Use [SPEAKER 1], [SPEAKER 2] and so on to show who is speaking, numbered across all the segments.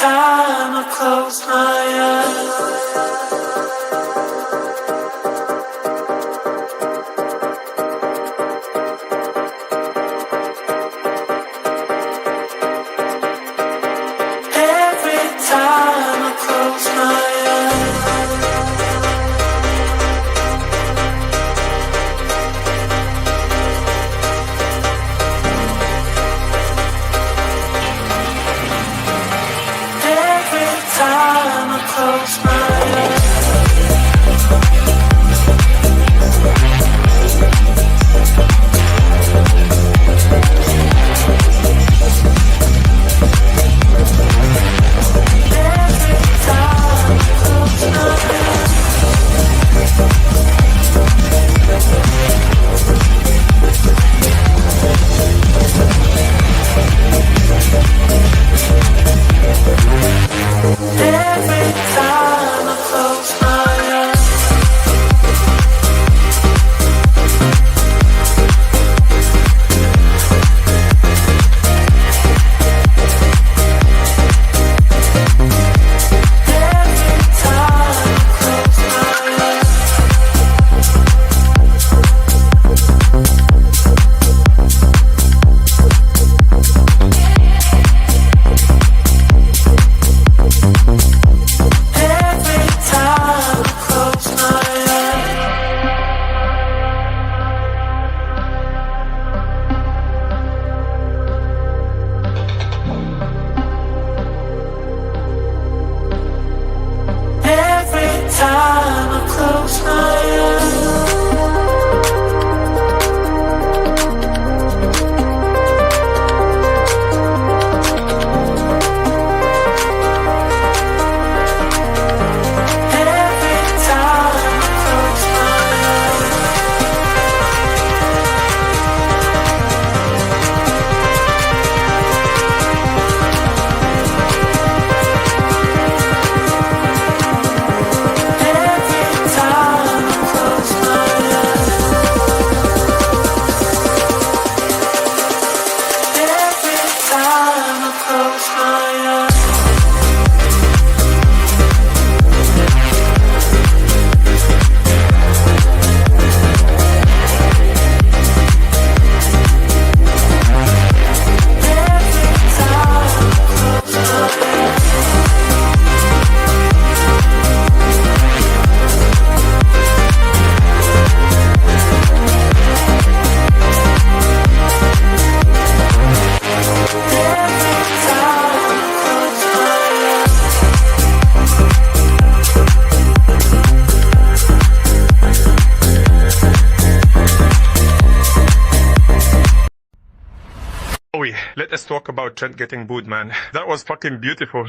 [SPEAKER 1] time I close my eyes.
[SPEAKER 2] Let us talk about Trent getting booed, man. That was fucking beautiful.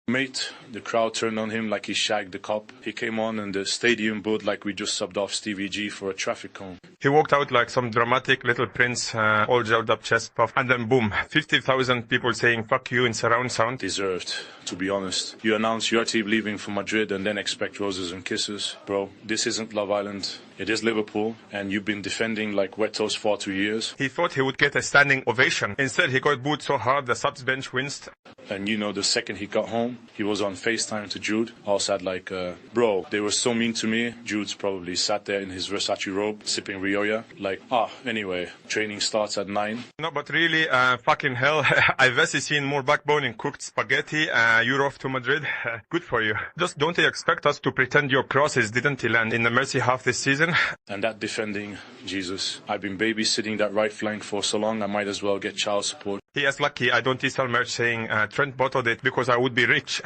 [SPEAKER 3] Mate, the crowd turned on him like he shagged the cop. He came on and the stadium booed like we just subbed off Stevie G for a traffic cone.
[SPEAKER 2] He walked out like some dramatic little prince, all gelled up chest puff, and then boom, 50,000 people saying fuck you in surround sound.
[SPEAKER 3] Deserved, to be honest. You announce your team leaving for Madrid and then expect roses and kisses. Bro, this isn't Love Island. It is Liverpool, and you've been defending like wet toast for 2 years.
[SPEAKER 2] He thought he would get a standing ovation. Instead, he got booed so hard the subs bench winced.
[SPEAKER 3] And you know, the second he got home, he was on FaceTime to Jude. All said like, bro, they were so mean to me. Jude's probably sat there in his Versace robe, sipping Rioja. Like, anyway, training starts at 9.
[SPEAKER 2] No, but really, fucking hell, I've actually seen more backbone in cooked spaghetti. You're off to Madrid. Good for you. Just don't expect us to pretend your crosses didn't land in the Mercy half this season.
[SPEAKER 3] And that defending, Jesus. I've been babysitting that right flank for so long, I might as well get child support.
[SPEAKER 2] He is lucky I don't sell merch saying Trent bottled it because I would be rich.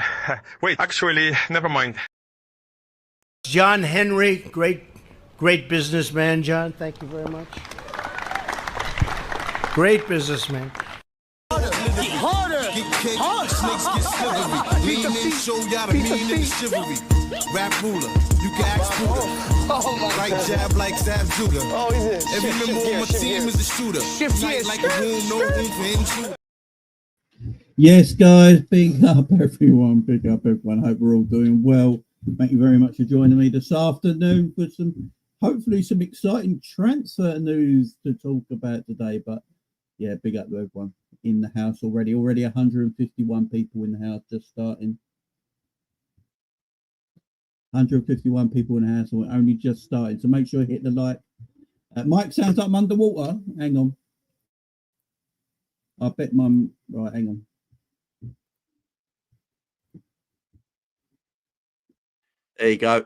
[SPEAKER 2] Wait, actually, never mind.
[SPEAKER 4] John Henry, great businessman, John. Thank you very much. Great businessman.
[SPEAKER 5] Harder! Get cake, snakes get slivery. Lean in, show y'all the meaning of chivalry. Rap ruler, you can ask Buddha. Right jab like Zab Judah. Every member of my team is a shooter. Tight like a room, no room for intruder.
[SPEAKER 6] Yes, guys, big up everyone. Big up everyone. Hope we're all doing well. Thank you very much for joining me this afternoon for hopefully some exciting transfer news to talk about today. But yeah, big up to everyone. in the house already. Already 151 people in the house just starting. 151 people in the house and we're only just starting. So make sure you hit the like. Mike sounds like I'm underwater. Hang on. I bet mum. Right, hang on. There you go.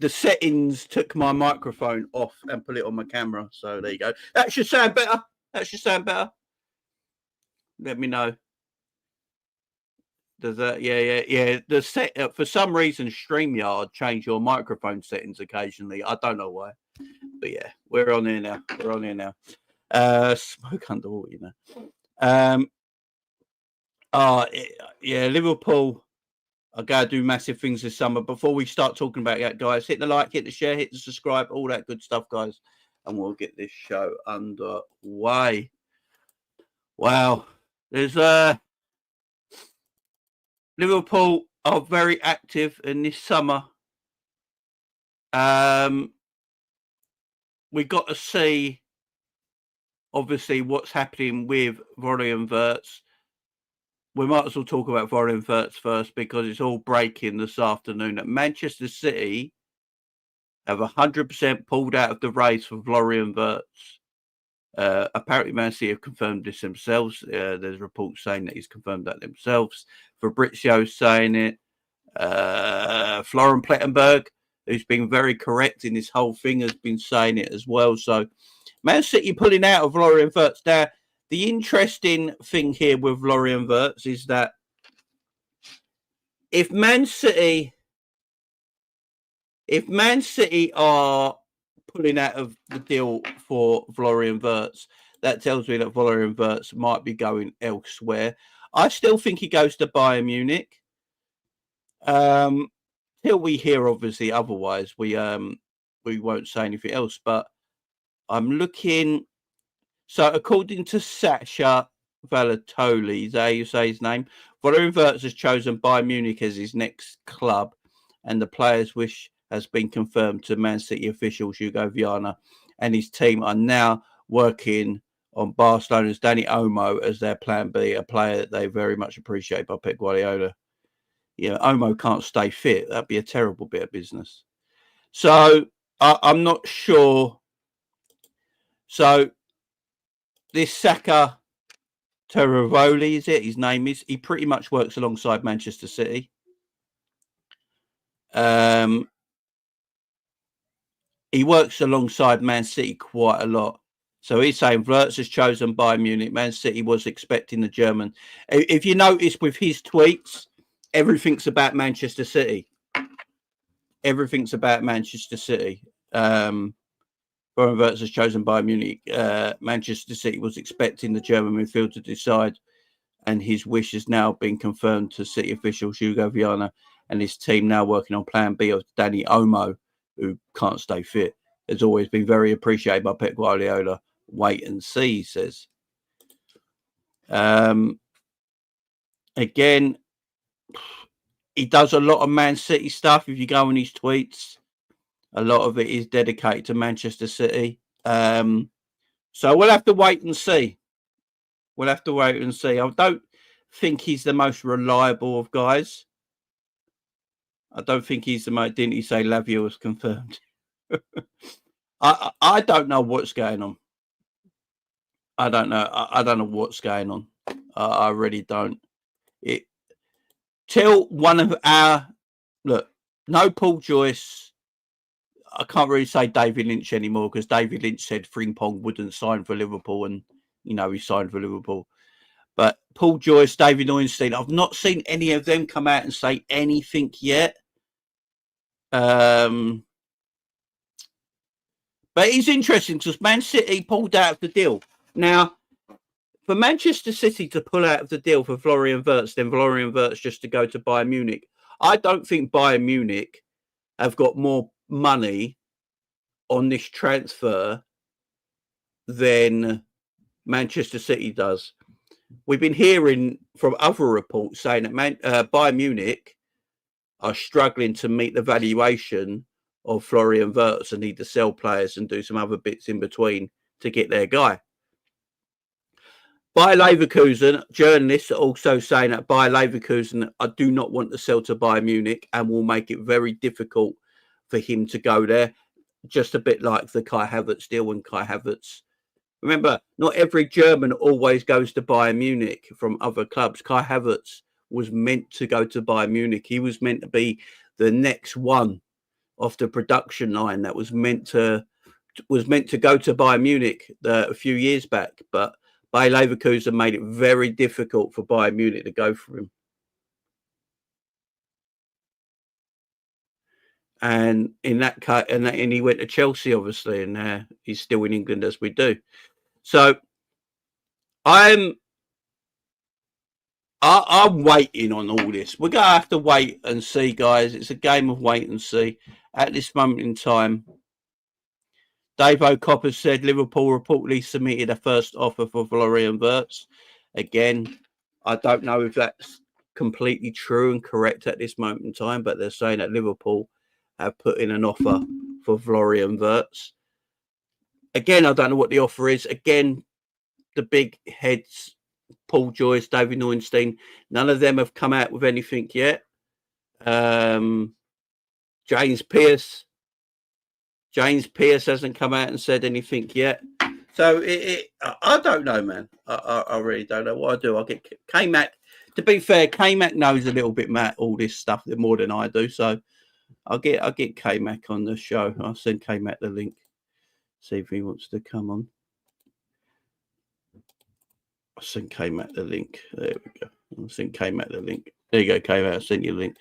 [SPEAKER 6] The settings took my microphone off and put it on my camera. So there you go. That should sound better. That should sound better. Let me know. Does that? Yeah. The set for some reason, StreamYard change your microphone settings occasionally. I don't know why, but yeah, we're on here now. We're on here now. Smoke underwater, you know. Yeah, Liverpool are going to do massive things this summer. Before we start talking about that, guys, hit the like, hit the share, hit the subscribe, all that good stuff, guys, and we'll get this show underway. Wow, there's Liverpool are very active in this summer. We got to see, obviously, what's happening with Florian Wirtz. We might as well talk about Florian Wirtz first because it's all breaking this afternoon that Manchester City have 100% pulled out of the race for Florian Wirtz. Apparently, Man City have confirmed this themselves. There's reports saying that he's confirmed that themselves. Fabrizio saying it. Florian Plettenberg, who's been very correct in this whole thing, has been saying it as well. So, Man City pulling out of Florian Wirtz. Now, the interesting thing here with Florian Wirtz is that if Man City are pulling out of the deal for Florian Wirtz, that tells me that Florian Wirtz might be going elsewhere. I still think he goes to Bayern Munich. Till we hear, obviously, otherwise, we won't say anything else. But I'm looking. So, according to Sacha Valatoli, is that how you say his name? Florian Wirtz has chosen Bayern Munich as his next club, and the player's wish has been confirmed to Man City officials. Hugo Viana and his team are now working on Barcelona's Dani Olmo as their plan B, a player that they very much appreciate by Pep Guardiola. You know, Olmo can't stay fit. That'd be a terrible bit of business. So I'm not sure. So this Saka Terravoli, is it? His name is. He pretty much works alongside Manchester City. He works alongside Man City quite a lot. So he's saying Wirtz has chosen Bayern Munich. Man City was expecting the German. If you notice with his tweets, everything's about Manchester City. Everything's about Manchester City. Florian Wirtz has chosen Bayern Munich. Manchester City was expecting the German midfield to decide, and his wish has now been confirmed to City officials. Hugo Viana and his team now working on Plan B of Dani Olmo, who can't stay fit. Has always been very appreciated by Pep Guardiola. Wait and see, he says. Again, he does a lot of Man City stuff. If you go on his tweets, a lot of it is dedicated to Manchester City. So we'll have to wait and see. We'll have to wait and see. I don't think he's the most reliable of guys. I don't think he's the most. Didn't he say Lavia was confirmed? I don't know what's going on. I don't know. I don't know what's going on. I really don't. Till one of our no Paul Joyce. I can't really say David Lynch anymore because David Lynch said Frimpong wouldn't sign for Liverpool, and he signed for Liverpool. But Paul Joyce, David Ornstein, I've not seen any of them come out and say anything yet. But it's interesting because Man City pulled out of the deal. Now, for Manchester City to pull out of the deal for Florian Wirtz, then Florian Wirtz just to go to Bayern Munich, I don't think Bayern Munich have got more money on this transfer than Manchester City does. We've been hearing from other reports saying that Bayern Munich are struggling to meet the valuation of Florian Wirtz and need to sell players and do some other bits in between to get their guy. Bayer Leverkusen, journalists are also saying that Bayer Leverkusen, I do not want to sell to Bayern Munich and will make it very difficult for him to go there. Just a bit like the Kai Havertz deal when Kai Havertz. Remember, not every German always goes to Bayern Munich from other clubs. Kai Havertz was meant to go to Bayern Munich. He was meant to be the next one off the production line that was meant to go to Bayern Munich a few years back, but Bayer Leverkusen made it very difficult for Bayern Munich to go for him. And in that case, and he went to Chelsea, obviously, and he's still in England as we do. So I'm waiting on all this. We're gonna have to wait and see, guys. It's a game of wait and see. At this moment in time, Dave O'Copper said Liverpool reportedly submitted a first offer for Florian Wirtz. Again, I don't know if that's completely true and correct at this moment in time, but they're saying that Liverpool have put in an offer for Florian Wirtz. Again, I don't know what the offer is. Again, the big heads, Paul Joyce, David Neuenstein, none of them have come out with anything yet. James Pearce hasn't come out and said anything yet. So I don't know, man. I really don't know what I do. I get Kmax. To be fair, Kmax knows a little bit, Matt, all this stuff more than I do. So I'll get Kmax on the show. I'll send Kmax the link. See if he wants to come on. I'll send Kmax the link. There we go. I'll send Kmax the link. There you go, Kmax. I'll send you a link.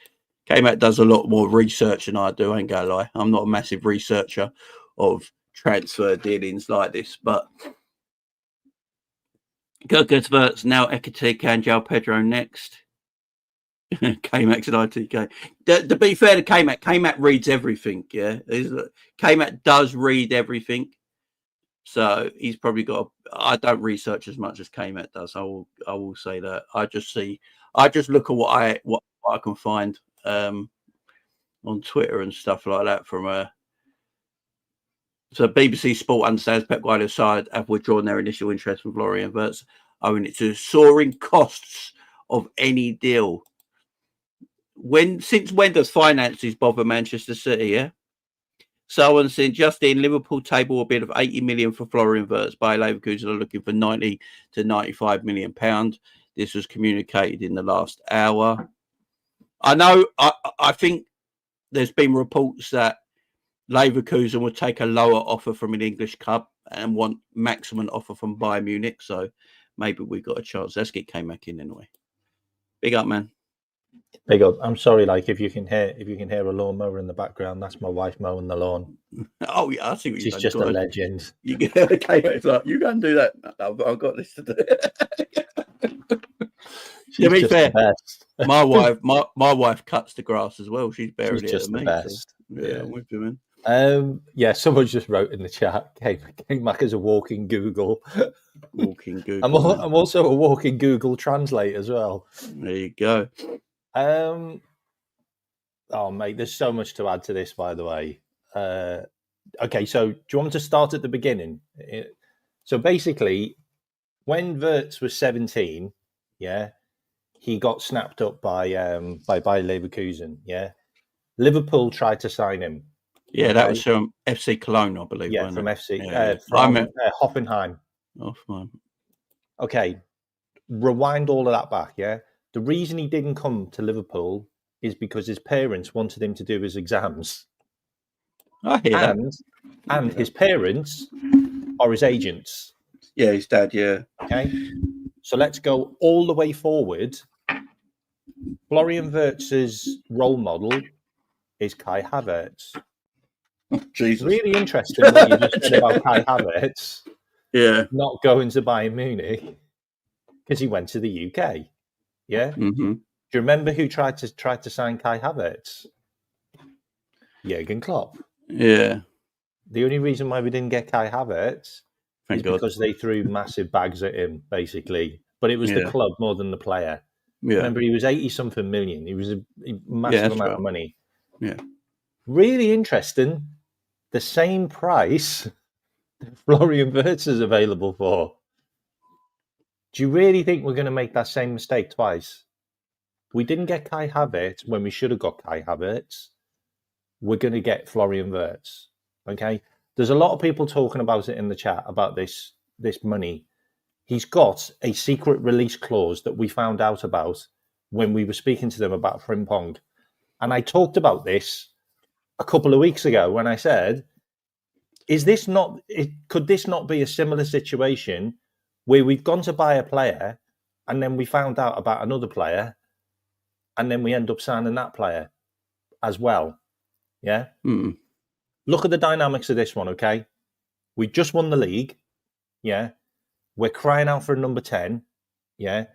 [SPEAKER 6] Kmax does a lot more research than I do, I ain't gonna lie. I'm not a massive researcher of transfer dealings like this, but Kerkez, Wirtz, now Ekati, Canjal, Pedro next. Kmax and ITK. To be fair to Kmax reads everything, yeah. Kmax does read everything. So he's probably got I don't research as much as Kmax does. I will say that. I just look at what I can find on Twitter and stuff like that from so BBC Sport understands Pep Guardiola's side have withdrawn their initial interest from Florian Wirtz, owing it to soaring costs of any deal. Since when does finances bother Manchester City? Yeah. Someone said just in Liverpool table a bid of 80 million for Florian Wirtz. Bayer Leverkusen are looking for 90 to 95 million pounds. This was communicated in the last hour. I know. I think there's been reports that Leverkusen would take a lower offer from an English club and want maximum offer from Bayern Munich. So maybe we got a chance. Let's get Kmax in anyway. Big up, man.
[SPEAKER 7] Big up. I'm sorry, like if you can hear a lawnmower in the background, that's my wife mowing the lawn.
[SPEAKER 6] Oh yeah, I see what
[SPEAKER 7] she's just a legend.
[SPEAKER 6] You get Kmax like you go and do that. No, I've got this to do. To be fair, my wife cuts the grass as well. She's buried it at me.
[SPEAKER 7] Best.
[SPEAKER 6] So, yeah, I'm with you, man.
[SPEAKER 7] Someone just wrote in the chat, Kmax is a walking Google.
[SPEAKER 6] Walking Google.
[SPEAKER 7] I'm also a walking Google Translate as well.
[SPEAKER 6] There you go.
[SPEAKER 7] Oh mate, there's so much to add to this, by the way. Okay, so do you want me to start at the beginning? So basically, when Wirtz was 17, yeah, he got snapped up by Bayer Leverkusen, yeah. Liverpool tried to sign him.
[SPEAKER 6] Yeah, that was from FC Cologne, I believe.
[SPEAKER 7] Yeah, from FC,
[SPEAKER 6] from
[SPEAKER 7] Hoffenheim.
[SPEAKER 6] Hoffenheim.
[SPEAKER 7] Okay, rewind all of that back, yeah. The reason he didn't come to Liverpool is because his parents wanted him to do his exams.
[SPEAKER 6] I hear that.
[SPEAKER 7] And his parents are his agents.
[SPEAKER 6] Yeah, his dad, yeah.
[SPEAKER 7] Okay, so let's go all the way forward. Florian Wirtz's role model is Kai Havertz.
[SPEAKER 6] Jesus.
[SPEAKER 7] Really interesting what you just said about Kai Havertz.
[SPEAKER 6] Yeah.
[SPEAKER 7] Not going to Bayern Munich because he went to the UK. Yeah.
[SPEAKER 6] Mm-hmm.
[SPEAKER 7] Do you remember who tried to sign Kai Havertz? Jurgen Klopp.
[SPEAKER 6] Yeah.
[SPEAKER 7] The only reason why we didn't get Kai Havertz is because they threw massive bags at him, basically. But it was the club more than the player. Yeah. Remember, he was 80-something million. He was a massive amount of money.
[SPEAKER 6] Yeah.
[SPEAKER 7] Really interesting. The same price that Florian Wirtz is available for. Do you really think we're going to make that same mistake twice? We didn't get Kai Havertz when we should have got Kai Havertz. We're going to get Florian Wirtz. Okay? There's a lot of people talking about it in the chat about this money. He's got a secret release clause that we found out about when we were speaking to them about Frimpong. And I talked about this a couple of weeks ago when I said, could this not be a similar situation where we've gone to buy a player and then we found out about another player and then we end up signing that player as well? Yeah?
[SPEAKER 6] Mm.
[SPEAKER 7] Look at the dynamics of this one, okay? We just won the league. Yeah? We're crying out for a number 10. Yeah?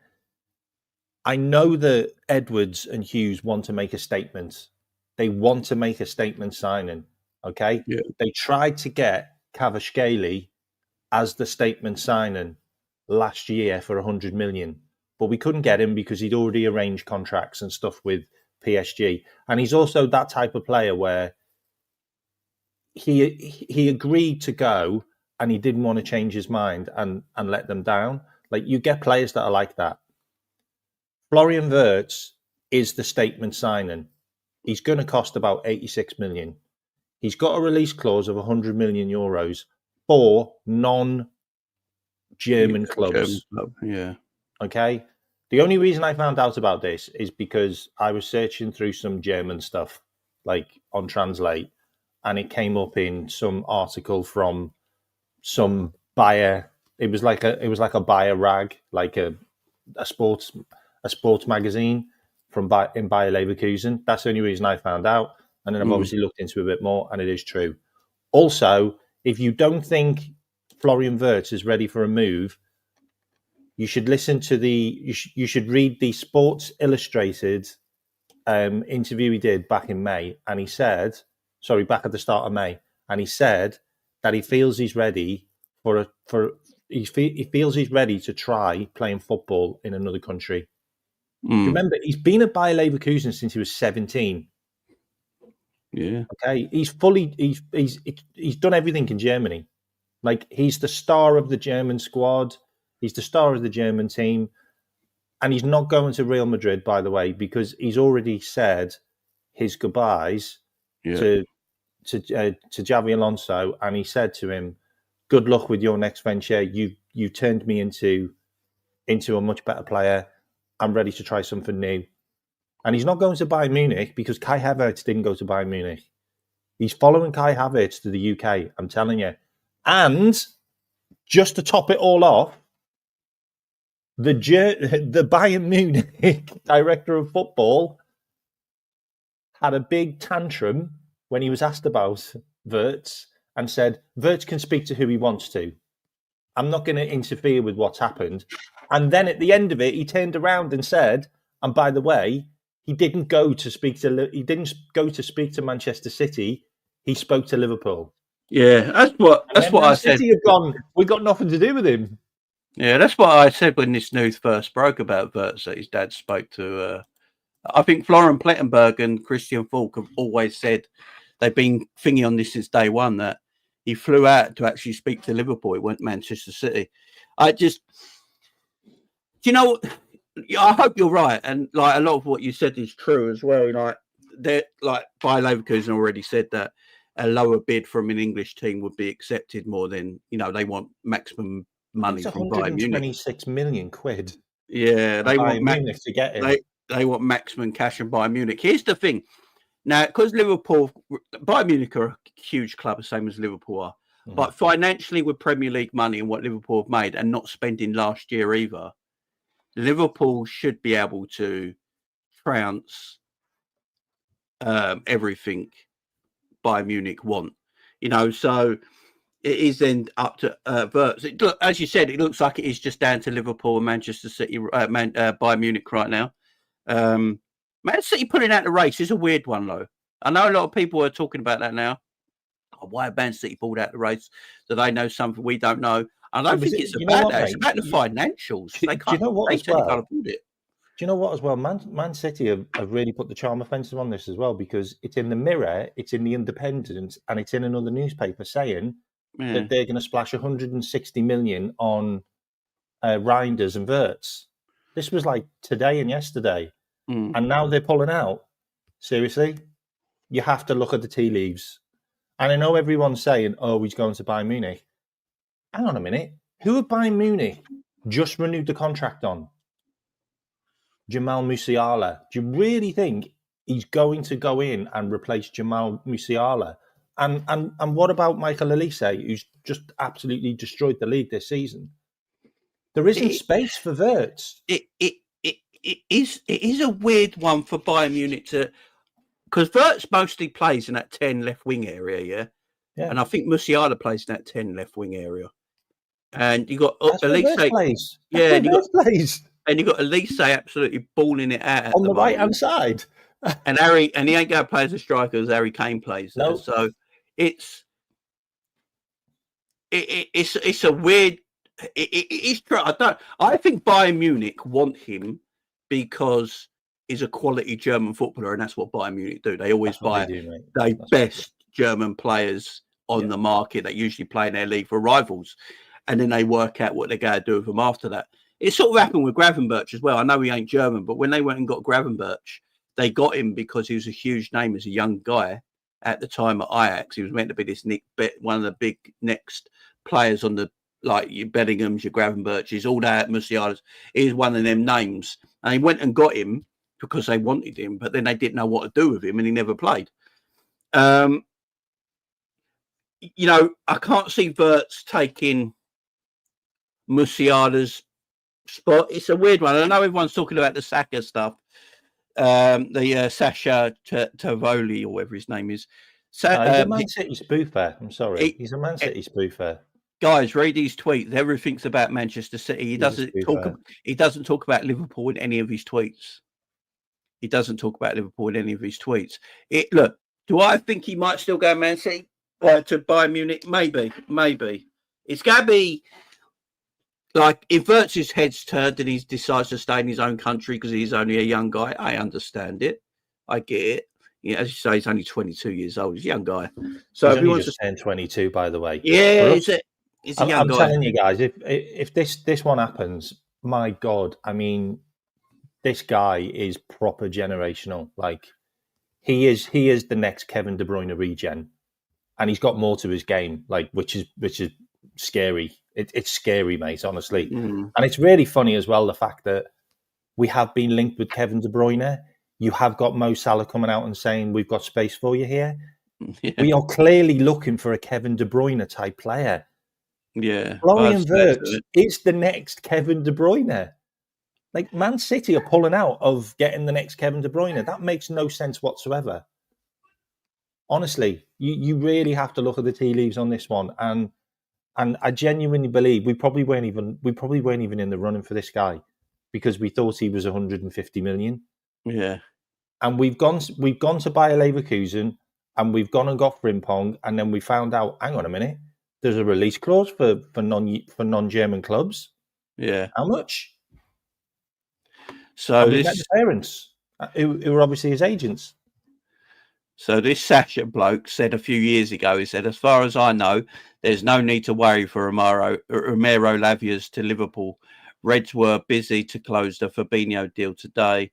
[SPEAKER 7] I know that Edwards and Hughes want to make a statement. They want to make a statement signing, okay?
[SPEAKER 6] Yeah.
[SPEAKER 7] They tried to get Kvaratskhelia as the statement signing last year for 100 million, but we couldn't get him because he'd already arranged contracts and stuff with PSG. And he's also that type of player where he agreed to go and he didn't want to change his mind and let them down. Like, you get players that are like that. Florian Wirtz is the statement signing. He's going to cost about 86 million. He's got a release clause of 100 million euros for non-German clubs.
[SPEAKER 6] Yeah.
[SPEAKER 7] Okay. The only reason I found out about this is because I was searching through some German stuff, like on Translate, and it came up in some article from some buyer. It was like a buyer rag, like a sports magazine in Bayer Leverkusen. That's the only reason I found out. And then I've obviously looked into it a bit more, and it is true. Also, if you don't think Florian Wirtz is ready for a move, you should listen to you should read the Sports Illustrated interview he did back in May, and he said, back at the start of May, and he said that he feels he's ready he feels he's ready to try playing football in another country. Remember, he's been at Bayer Leverkusen since he was 17.
[SPEAKER 6] Yeah.
[SPEAKER 7] Okay, he's done everything in Germany. Like, he's the star of the German squad. He's the star of the German team, and he's not going to Real Madrid, by the way, because he's already said his goodbyes to Xavi Alonso, and he said to him, "Good luck with your next venture. You turned me into a much better player. I'm ready to try something new." And he's not going to Bayern Munich because Kai Havertz didn't go to Bayern Munich. He's following Kai Havertz to the UK, I'm telling you. And just to top it all off, the Bayern Munich director of football had a big tantrum when he was asked about Wirtz and said, Wirtz can speak to who he wants to. I'm not going to interfere with what's happened. And then at the end of it, he turned around and said, and by the way, he didn't go to speak to Manchester City. He spoke to Liverpool.
[SPEAKER 6] Yeah, that's what I said.
[SPEAKER 7] City have gone, we got nothing to do with him.
[SPEAKER 6] Yeah, that's what I said when this news first broke about Wirtz, that his dad spoke to. I think Florian Plettenberg and Christian Falk have always said they've been thinking on this since day one, that he flew out to actually speak to Liverpool. It went to Manchester City. I hope you're right, and like a lot of what you said is true as well. Like Bayer Leverkusen already said that a lower bid from an English team would be accepted more than they want maximum money from Bayern Munich.
[SPEAKER 7] 126 million quid.
[SPEAKER 6] Yeah, they want
[SPEAKER 7] Munich to get him.
[SPEAKER 6] They want maximum cash in Bayern Munich. Here's the thing. Now, because Bayern Munich are a huge club, the same as Liverpool are, but financially with Premier League money and what Liverpool have made and not spending last year either, Liverpool should be able to trounce everything Bayern Munich want. So it is then up to Wirtz. As you said, it looks like it is just down to Liverpool and Manchester City, Bayern Munich right now. Man City pulling out the race is a weird one, though. I know a lot of people are talking about that now. Why have Man City pulled out the race? Do they know something we don't know? I don't think it's about that. It's about the financials. They can't afford it.
[SPEAKER 7] Do you know what as well? Man City have really put the charm offensive on this as well, because it's in the Mirror, it's in the Independent, and it's in another newspaper saying that they're going to splash 160 million on Reinders and Wirtz. This was like today and yesterday. And now they're pulling out. Seriously? You have to look at the tea leaves. And I know everyone's saying, oh, he's going to Bayern Munich. Hang on a minute. Who at Bayern Munich just renewed the contract on? Jamal Musiala. Do you really think he's going to go in and replace Jamal Musiala? And what about Michael Elise, who's just absolutely destroyed the league this season? There isn't space for Wirtz.
[SPEAKER 6] It is a weird one for Bayern Munich to, because Wirtz mostly plays in that 10 left wing area, yeah. And I think Musiala plays in that 10 left wing area. And you got Elise, and you got Elise absolutely balling it out
[SPEAKER 7] on the right hand side.
[SPEAKER 6] And he ain't going to play as a striker as Harry Kane plays. No. So it's a weird. It's true. I think Bayern Munich want him because he's a quality German footballer, and that's what Bayern Munich do. They always buy the best German players on the market that usually play in their league for rivals, and then they work out what they're going to do with them after that. It sort of happened with Gravenberch as well. I know he ain't German, but when they went and got Gravenberch, they got him because he was a huge name as a young guy at the time at Ajax. He was meant to be this one of the big next players on the, like your Bellinghams, your Gravenberches, all that, Musiala's. He's one of them names. And they went and got him because they wanted him, but then they didn't know what to do with him, and he never played. I can't see Wirtz taking Musiala's spot. It's a weird one. I know everyone's talking about the Saka stuff. Sasha Tavoli, or whatever his name is.
[SPEAKER 7] He's a Man City spoofer. I'm sorry. He's a Man City spoofer.
[SPEAKER 6] Guys, read his tweets. Everything's about Manchester City. He doesn't talk about Liverpool in any of his tweets. Look, do I think he might still go Man City to Bayern Munich? Maybe. It's going to be like if Wirtz's head's turned and he decides to stay in his own country because he's only a young guy. I understand it. I get it. Yeah, as you say, he's only 22 years old. He's a young guy. So
[SPEAKER 7] he's only just turned 22, by the way.
[SPEAKER 6] Yeah, he's a young guy.
[SPEAKER 7] I'm telling you guys, if this one happens, my God, I mean, this guy is proper generational. Like he is the next Kevin De Bruyne regen, and he's got more to his game, like which is scary. It's scary, mate, honestly. And it's really funny as well, the fact that we have been linked with Kevin De Bruyne. You have got Mo Salah coming out and saying, we've got space for you here. Yeah. We are clearly looking for a Kevin De Bruyne type player.
[SPEAKER 6] Yeah.
[SPEAKER 7] Florian Wirtz is the next Kevin De Bruyne. Like, Man City are pulling out of getting the next Kevin De Bruyne. That makes no sense whatsoever. Honestly, you really have to look at the tea leaves on this one. And I genuinely believe we probably weren't even in the running for this guy because we thought he was 150 million.
[SPEAKER 6] Yeah.
[SPEAKER 7] And we've gone to Bayer Leverkusen and we've gone and got Frimpong, and then we found out, hang on a minute, there's a release clause for non-German clubs.
[SPEAKER 6] Yeah.
[SPEAKER 7] How much?
[SPEAKER 6] So
[SPEAKER 7] this parents who are obviously his agents.
[SPEAKER 6] So this Sasha bloke said a few years ago, he said, as far as I know, there's no need to worry for Romero Lavia's to Liverpool. Reds were busy to close the Fabinho deal today,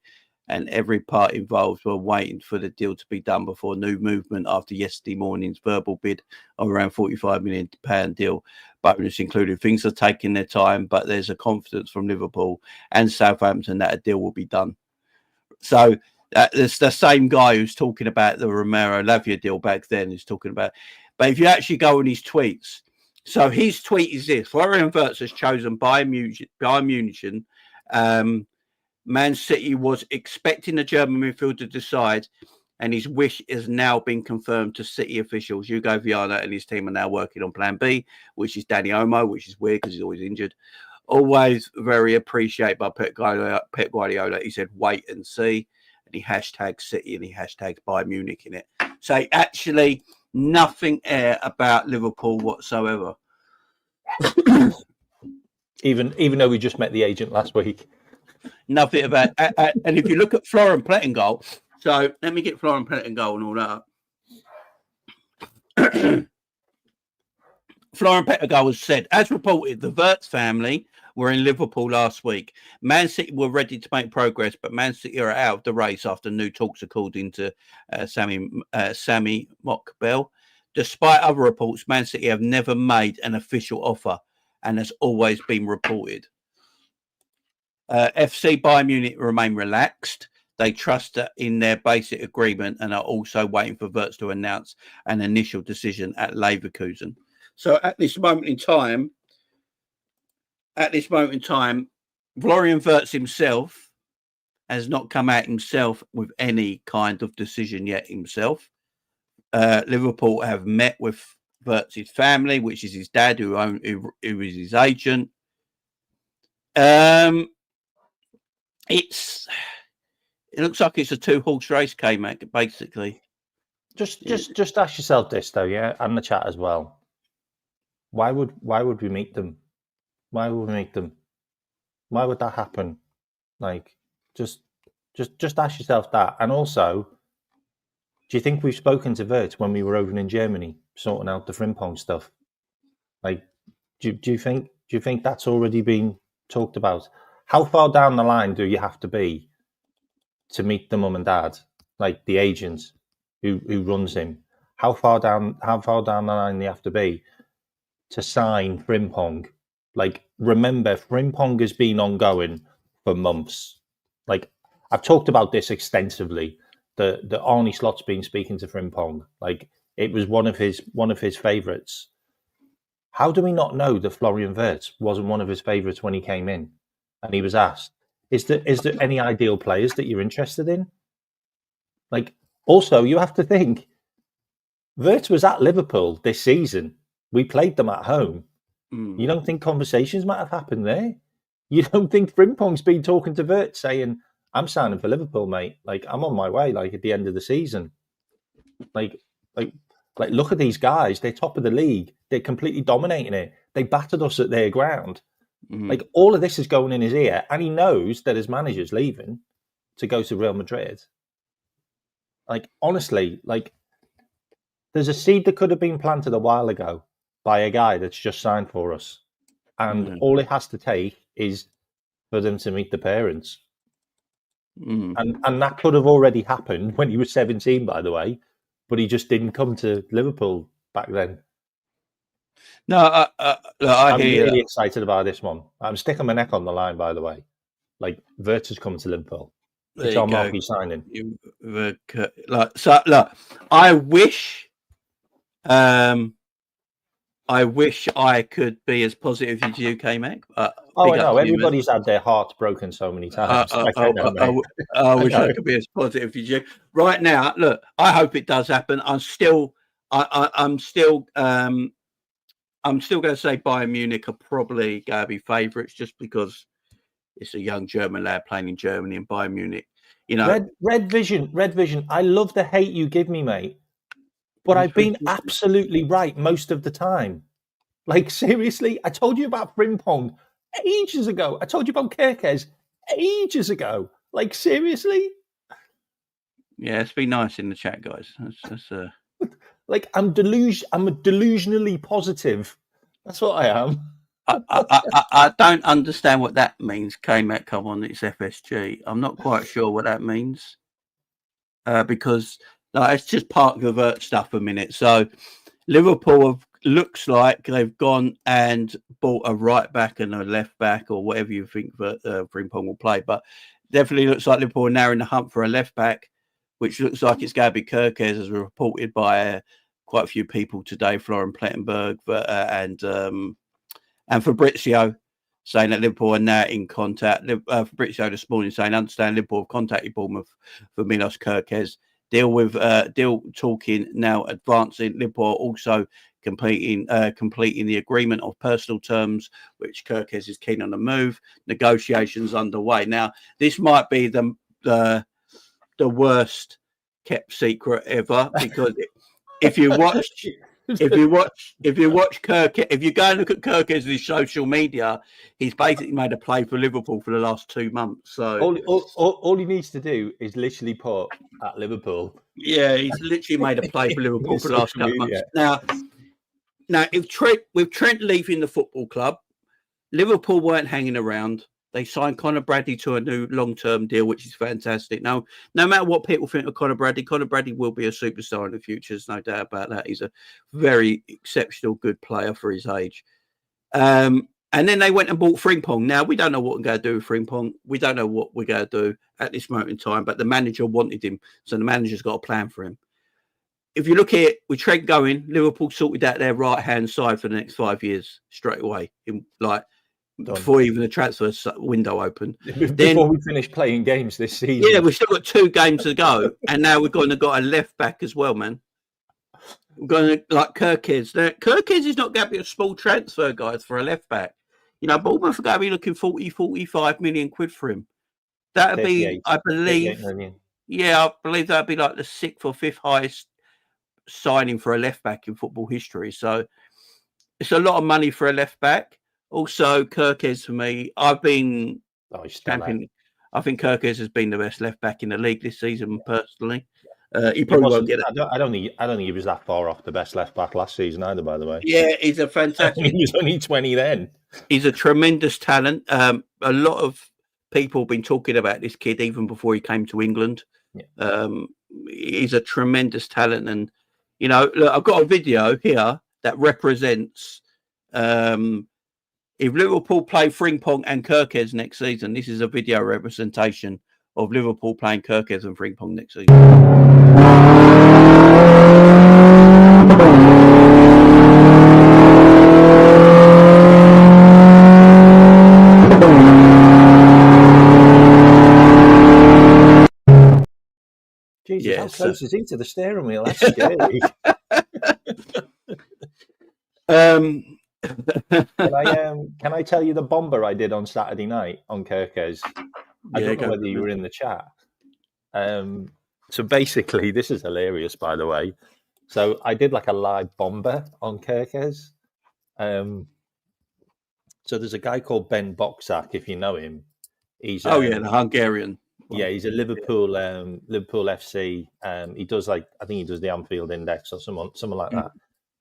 [SPEAKER 6] and every part involved were waiting for the deal to be done before new movement after yesterday morning's verbal bid of around £45 million deal. Bonus included. Things are taking their time, but there's a confidence from Liverpool and Southampton that a deal will be done. So it's the same guy who's talking about the Romero Lavia deal back then who's talking about. But if you actually go on his tweets, so his tweet is this: Florian Wirtz has chosen Bayern Munich. Man City was expecting the German midfield to decide, and his wish has now been confirmed to City officials. Hugo Viana and his team are now working on Plan B, which is Danny Olmo, which is weird because he's always injured. Always very appreciated by Pep Guardiola. He said, wait and see. And he hashtagged City and he hashtagged Bayern Munich in it. So actually nothing about Liverpool whatsoever.
[SPEAKER 7] Even though we just met the agent last week.
[SPEAKER 6] Nothing about and if you look at Florian Plettengold, so let me get Florian Plettengold and all that up. Florian Plettengold has said, as reported, the Wirtz family were in Liverpool last week. Man City were ready to make progress, but Man City are out of the race after new talks, according to Sammy Mockbell. Despite other reports, Man City have never made an official offer and has always been reported. FC Bayern Munich remain relaxed. They trust in their basic agreement and are also waiting for Wirtz to announce an initial decision at Leverkusen. So at this moment in time, Florian Wirtz himself has not come out himself with any kind of decision yet himself. Liverpool have met with Wirtz's family, which is his dad, who is his agent. It looks like it's a 2-horse race, Kmax, basically.
[SPEAKER 7] Just ask yourself this though, yeah, and the chat as well. Why would we meet them? Why would we meet them? Why would that happen? Like, just ask yourself that. And also, do you think we've spoken to Wirtz when we were over in Germany sorting out the Frimpong stuff? Like, do you think that's already been talked about? How far down the line do you have to be to meet the mum and dad, like the agent who runs him? How far down the line do you have to be to sign Frimpong? Like, remember, Frimpong has been ongoing for months. Like, I've talked about this extensively. The Arnie Slot's been speaking to Frimpong. Like, it was one of his favourites. How do we not know that Florian Wirtz wasn't one of his favourites when he came in? And he was asked, is there any ideal players that you're interested in? Like, also, you have to think, Wirtz was at Liverpool this season. We played them at home. You don't think conversations might have happened there? You don't think Frimpong's been talking to Wirtz saying, I'm signing for Liverpool, mate. Like, I'm on my way, like, at the end of the season. Like, look at these guys. They're top of the league. They're completely dominating it. They battered us at their ground. Like, all of this is going in his ear, and he knows that his manager's leaving to go to Real Madrid. Like, honestly, like, there's a seed that could have been planted a while ago by a guy that's just signed for us. And all it has to take is for them to meet the parents. And that could have already happened when he was 17, by the way, but he just didn't come to Liverpool back then.
[SPEAKER 6] No, I'm
[SPEAKER 7] really excited about this one. I'm sticking my neck on the line, by the way. Like, Wirtz has come to Liverpool. It's our marquee signing.
[SPEAKER 6] I wish I could be as positive as you, Kmax.
[SPEAKER 7] I know. Everybody's had their hearts broken so many times.
[SPEAKER 6] I wish I could be as positive as you. Right now, look, I hope it does happen. I'm still going to say Bayern Munich are probably going to be favourites just because it's a young German lad playing in Germany and Bayern Munich. You know,
[SPEAKER 7] Red Vision. I love the hate you give me, mate. But I've been absolutely right most of the time. Like, seriously, I told you about Frimpong ages ago. I told you about Kerkez ages ago. Like, seriously?
[SPEAKER 6] Yeah, it's been nice in the chat, guys.
[SPEAKER 7] Like, I'm delusionally positive. That's what I am.
[SPEAKER 6] I don't understand what that means. Kmax, come on, it's FSG. I'm not quite sure what that means. Because... No, it's just park the Wirtz stuff a minute. So Liverpool looks like they've gone and bought a right back and a left back or whatever you think that Frimpong will play. But definitely looks like Liverpool are now in the hunt for a left back, which looks like it's going to be Kerkez, as reported by quite a few people today, Florian Plettenberg and Fabrizio, saying that Liverpool are now in contact. Fabrizio this morning saying, understand Liverpool have contacted Bournemouth for Milos Kerkez. Deal talking now advancing. Liverpool also completing the agreement of personal terms, which Kerkez is keen on the move. Negotiations underway. Now, this might be the worst kept secret ever, because if you watch Kerkez, if you go and look at Kerkez's social media, he's basically made a play for Liverpool for the last 2 months. So
[SPEAKER 7] all he needs to do is literally put at Liverpool.
[SPEAKER 6] Yeah, he's literally made a play for Liverpool for the last couple of months. Now, with Trent leaving the football club, Liverpool weren't hanging around. They signed Conor Bradley to a new long-term deal, which is fantastic. Now, no matter what people think of Conor Bradley will be a superstar in the future. There's no doubt about that. He's a very exceptional, good player for his age. And then they went and bought Frimpong. Now, we don't know what we're going to do with Frimpong. We don't know what we're going to do at this moment in time, but the manager wanted him, so the manager's got a plan for him. If you look at it, with Trent going, Liverpool sorted out their right-hand side for the next 5 years straight away, before even the transfer window opened.
[SPEAKER 7] Before we finish playing games this season.
[SPEAKER 6] Yeah, we've still got 2 games to go, and now we've got a left back as well, man. We're going to, like Kerkez. Now, Kerkez is not going to be a small transfer, guys, for a left back. Bournemouth are going to be looking 45 million quid for him. That would be, I believe, I believe that would be like the 6th or 5th highest signing for a left back in football history. So it's a lot of money for a left back. Also, Kerkez for me, I've been champion. I think Kerkez has been the best left back in the league this season, personally. He probably won't get it.
[SPEAKER 7] I don't think he was that far off the best left back last season either, by the way.
[SPEAKER 6] Yeah, he's a fantastic.
[SPEAKER 7] He was only 20 then.
[SPEAKER 6] He's a tremendous talent. A lot of people have been talking about this kid even before he came to England. Yeah. He's a tremendous talent, and look, I've got a video here that represents. If Liverpool play Frimpong and Kerkez next season, this is a video representation of Liverpool playing Kerkez and Frimpong next season.
[SPEAKER 7] Jesus, how close is he to the steering wheel? That's scary. Can I tell you the bomber I did on Saturday night on Kerkez? I don't know whether you were in the chat. So basically, this is hilarious, by the way. So I did like a live bomber on Kerkez. So there's a guy called Ben Boksak, if you know him. He's
[SPEAKER 6] the Hungarian.
[SPEAKER 7] Yeah, he's a Liverpool FC. He does I think he does the Anfield Index or something like that.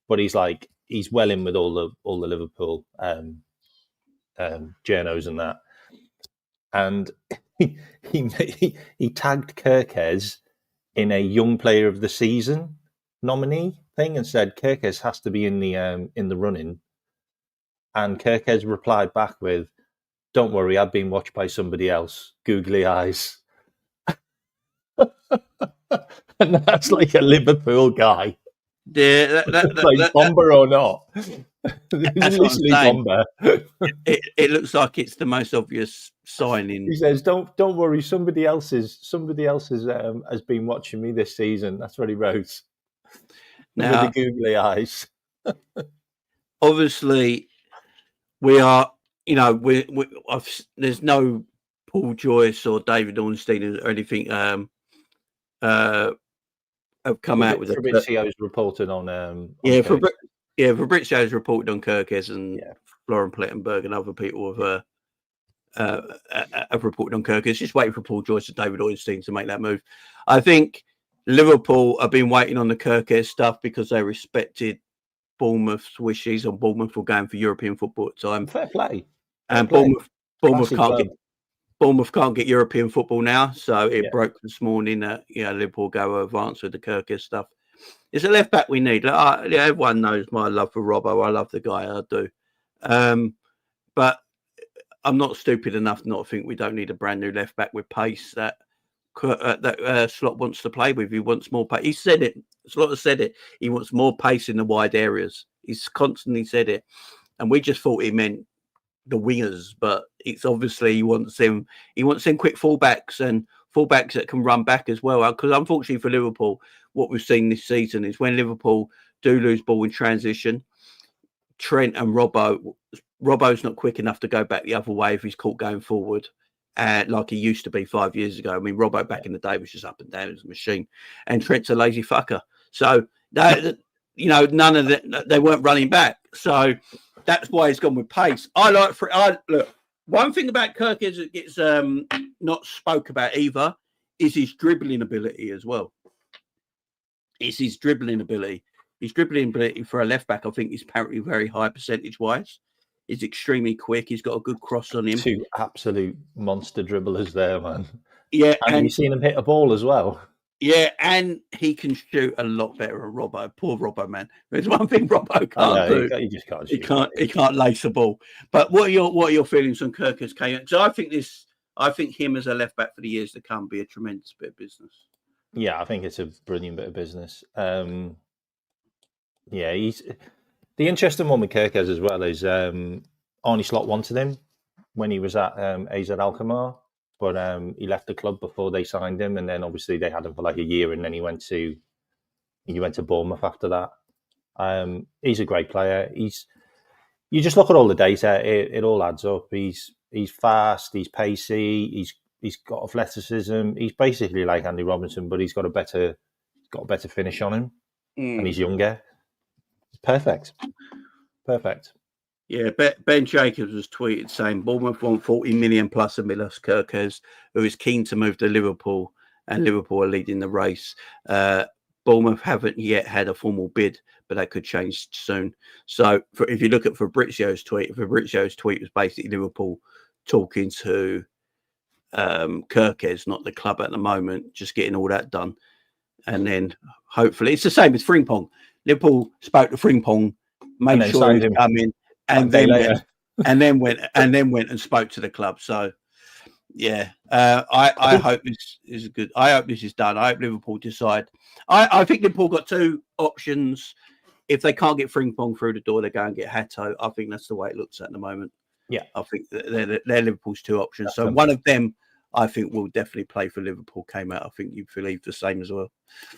[SPEAKER 7] But he's well in with all the Liverpool journos and that. And he tagged Kerkez in a Young Player of the Season nominee thing and said Kerkez has to be in the running. And Kerkez replied back with, "Don't worry, I've been watched by somebody else. Googly eyes." And that's like a Liverpool guy.
[SPEAKER 6] Yeah,
[SPEAKER 7] bomber or not?
[SPEAKER 6] That's what I'm saying.
[SPEAKER 7] Bomber.
[SPEAKER 6] It looks like it's the most obvious signing.
[SPEAKER 7] He says, "Don't worry, somebody else has been watching me this season." That's what he wrote.
[SPEAKER 6] Now,
[SPEAKER 7] with the googly eyes.
[SPEAKER 6] Obviously, we are. There's no Paul Joyce or David Ornstein or anything. Have come out with
[SPEAKER 7] Fabrizio's reported on.
[SPEAKER 6] Fabrizio's reported on Kerkez and Florian Plettenberg and other people have reported on Kerkez. Just waiting for Paul Joyce and David Ornstein to make that move. I think Liverpool have been waiting on the Kerkez stuff because they respected Bournemouth's wishes, and Bournemouth were going for European football at the time.
[SPEAKER 7] Fair play.
[SPEAKER 6] And Bournemouth can't get European football now, so it broke this morning that Liverpool go advance with the Kerkez stuff. It's a left back we need. Everyone knows my love for Robbo. I love the guy. I do, but I'm not stupid enough not to think we don't need a brand new left back with pace that Slot wants to play with. He wants more pace. He said it. Slot has said it. He wants more pace in the wide areas. He's constantly said it, and we just thought he meant the wingers, but it's obviously he wants them quick fullbacks and fullbacks that can run back as well. Because unfortunately for Liverpool, what we've seen this season is when Liverpool do lose ball in transition, Trent and Robbo's not quick enough to go back the other way if he's caught going forward, like he used to be 5 years ago. I mean, Robbo back in the day was just up and down as a machine, and Trent's a lazy fucker. So none of that. They weren't running back. So that's why he's gone with pace. Look. One thing about Kerkez that gets not spoke about either is his dribbling ability as well. It's his dribbling ability. His dribbling ability for a left back, I think, is apparently very high percentage wise. He's extremely quick. He's got a good cross on him.
[SPEAKER 7] Two absolute monster dribblers there, man.
[SPEAKER 6] Yeah,
[SPEAKER 7] and you've seen him hit a ball as well.
[SPEAKER 6] Yeah, and he can shoot a lot better than Robbo. Poor Robbo, man. There's one thing Robbo can't do.
[SPEAKER 7] He just can't shoot.
[SPEAKER 6] He can't lace a ball. But what are your feelings on Kerkez? So I think him as a left back for the years to come be a tremendous bit of business.
[SPEAKER 7] Yeah, I think it's a brilliant bit of business. He's the interesting one with Kerkez as well is Arnie Slot wanted him when he was at AZ Alkmaar, but he left the club before they signed him, and then obviously they had him for like a year, and then he went to Bournemouth after that. He's a great player. You just look at all the data; it all adds up. He's fast. He's pacey. He's got athleticism. He's basically like Andy Robinson, but he's got a better finish on him, and he's younger. Perfect.
[SPEAKER 6] Yeah, Ben Jacobs was tweeted saying Bournemouth want 40 million plus a Milos Kerkez, who is keen to move to Liverpool, and Liverpool are leading the race. Bournemouth haven't yet had a formal bid, but that could change soon. So if you look at Fabrizio's tweet was basically Liverpool talking to Kerkez, not the club at the moment, just getting all that done. And then hopefully it's the same with Frimpong. Liverpool spoke to Frimpong, made sure he was coming, and then went and spoke to the club. So yeah, I hope this is good. I hope this is done. I hope Liverpool decide. I think Liverpool got two options. If they can't get Frimpong through the door, they go and get Hato. I think that's the way it looks at the moment.
[SPEAKER 7] Yeah,
[SPEAKER 6] I think they're Liverpool's two options. So one of them, I think, will definitely play for Liverpool. Came out. I think you believe the same as well.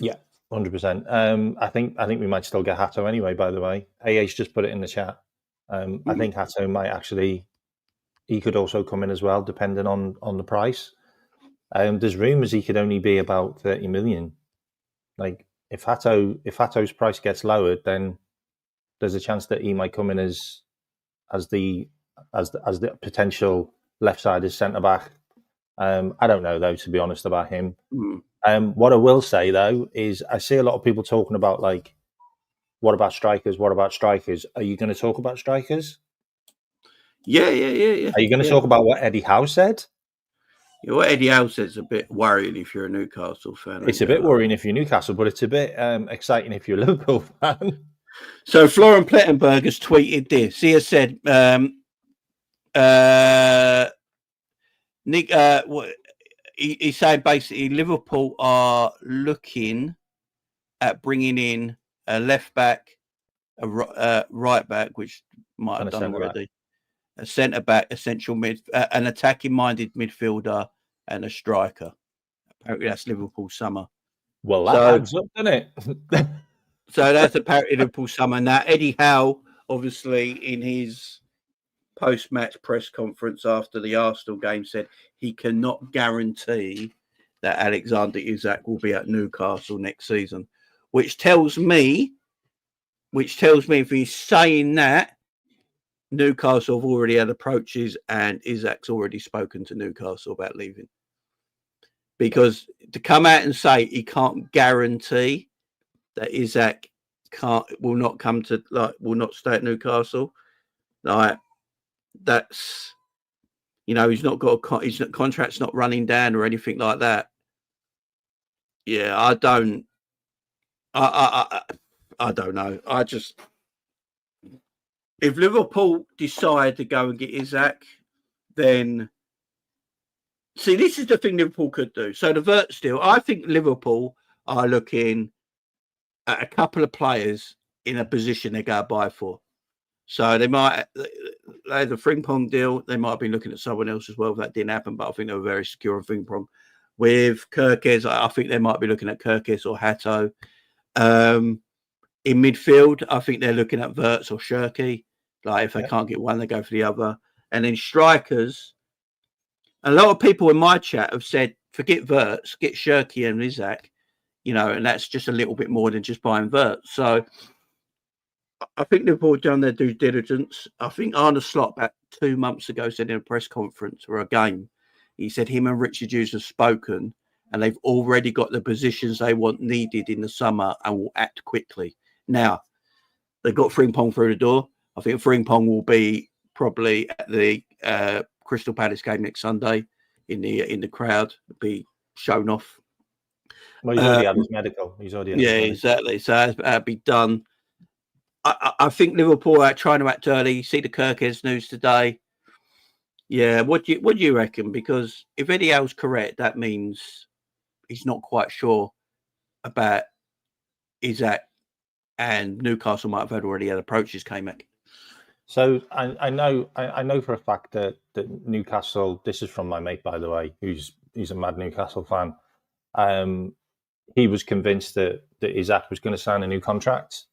[SPEAKER 7] Yeah, 100%. I think we might still get Hato anyway. By the way, AH just put it in the chat. I think Hato might actually. He could also come in as well, depending on the price. There's rumours he could only be about 30 million. Like if Hato's price gets lowered, then there's a chance that he might come in as the potential left-sided centre back. I don't know though, to be honest, about him. What I will say though is I see a lot of people talking about like, what about strikers? What about strikers? Are you going to talk about strikers?
[SPEAKER 6] Yeah. Are
[SPEAKER 7] you going to talk about what Eddie Howe said?
[SPEAKER 6] Yeah, what Eddie Howe said is a bit worrying if you're a Newcastle fan.
[SPEAKER 7] It's a bit worrying if you're Newcastle, but it's a bit exciting if you're a Liverpool fan.
[SPEAKER 6] So Florian Plettenberg has tweeted this. He has said, Nick, he's saying basically Liverpool are looking at bringing in a left back, a right back, which might have done already, a centre back, essential mid, an attacking minded midfielder, and a striker. Apparently, that's Liverpool's summer.
[SPEAKER 7] Well, that adds up, doesn't it?
[SPEAKER 6] So that's apparently Liverpool's summer. Now, Eddie Howe, obviously, in his post-match press conference after the Arsenal game, said he cannot guarantee that Alexander-Isak will be at Newcastle next season, which tells me if he's saying that, Newcastle have already had approaches and Isak's already spoken to Newcastle about leaving. Because to come out and say he can't guarantee that Isak will not stay at Newcastle, like that's, he's not got his contract's not running down or anything like that. Yeah, I don't know. If Liverpool decide to go and get Isak, then see, this is the thing Liverpool could do. So the Wirtz deal, I think Liverpool are looking at a couple of players in a position they're going to buy for. So they had the Frimpong deal. They might have been looking at someone else as well if that didn't happen, but I think they were very secure on Frimpong. With Kerkez, I think they might be looking at Kerkez or Hato. In midfield, I think they're looking at Wirtz or Shirky. Like if they can't get one, they go for the other. And then strikers, a lot of people in my chat have said, forget Wirtz, get Shirky and Isak, and that's just a little bit more than just buying Wirtz. So I think Liverpool have done their due diligence. I think Arne Slot about 2 months ago said in a press conference or a game, he said him and Richard Hughes have spoken and they've already got the positions they want needed in the summer and will act quickly. Now, they've got Frimpong through the door. I think Frimpong will be probably at the Crystal Palace game next Sunday in the crowd, be shown off.
[SPEAKER 7] Well, he's already had his medical. He's already had his medical.
[SPEAKER 6] Exactly. So that'll be done. I think Liverpool are trying to act early. You see the Kerkez news today. Yeah, what do you reckon? Because if Eddie Howe's correct, that means he's not quite sure about Isak, and Newcastle might have already had approaches Kmax.
[SPEAKER 7] So I know for a fact that Newcastle. This is from my mate, by the way, he's a mad Newcastle fan. He was convinced that Isak was going to sign a new contract,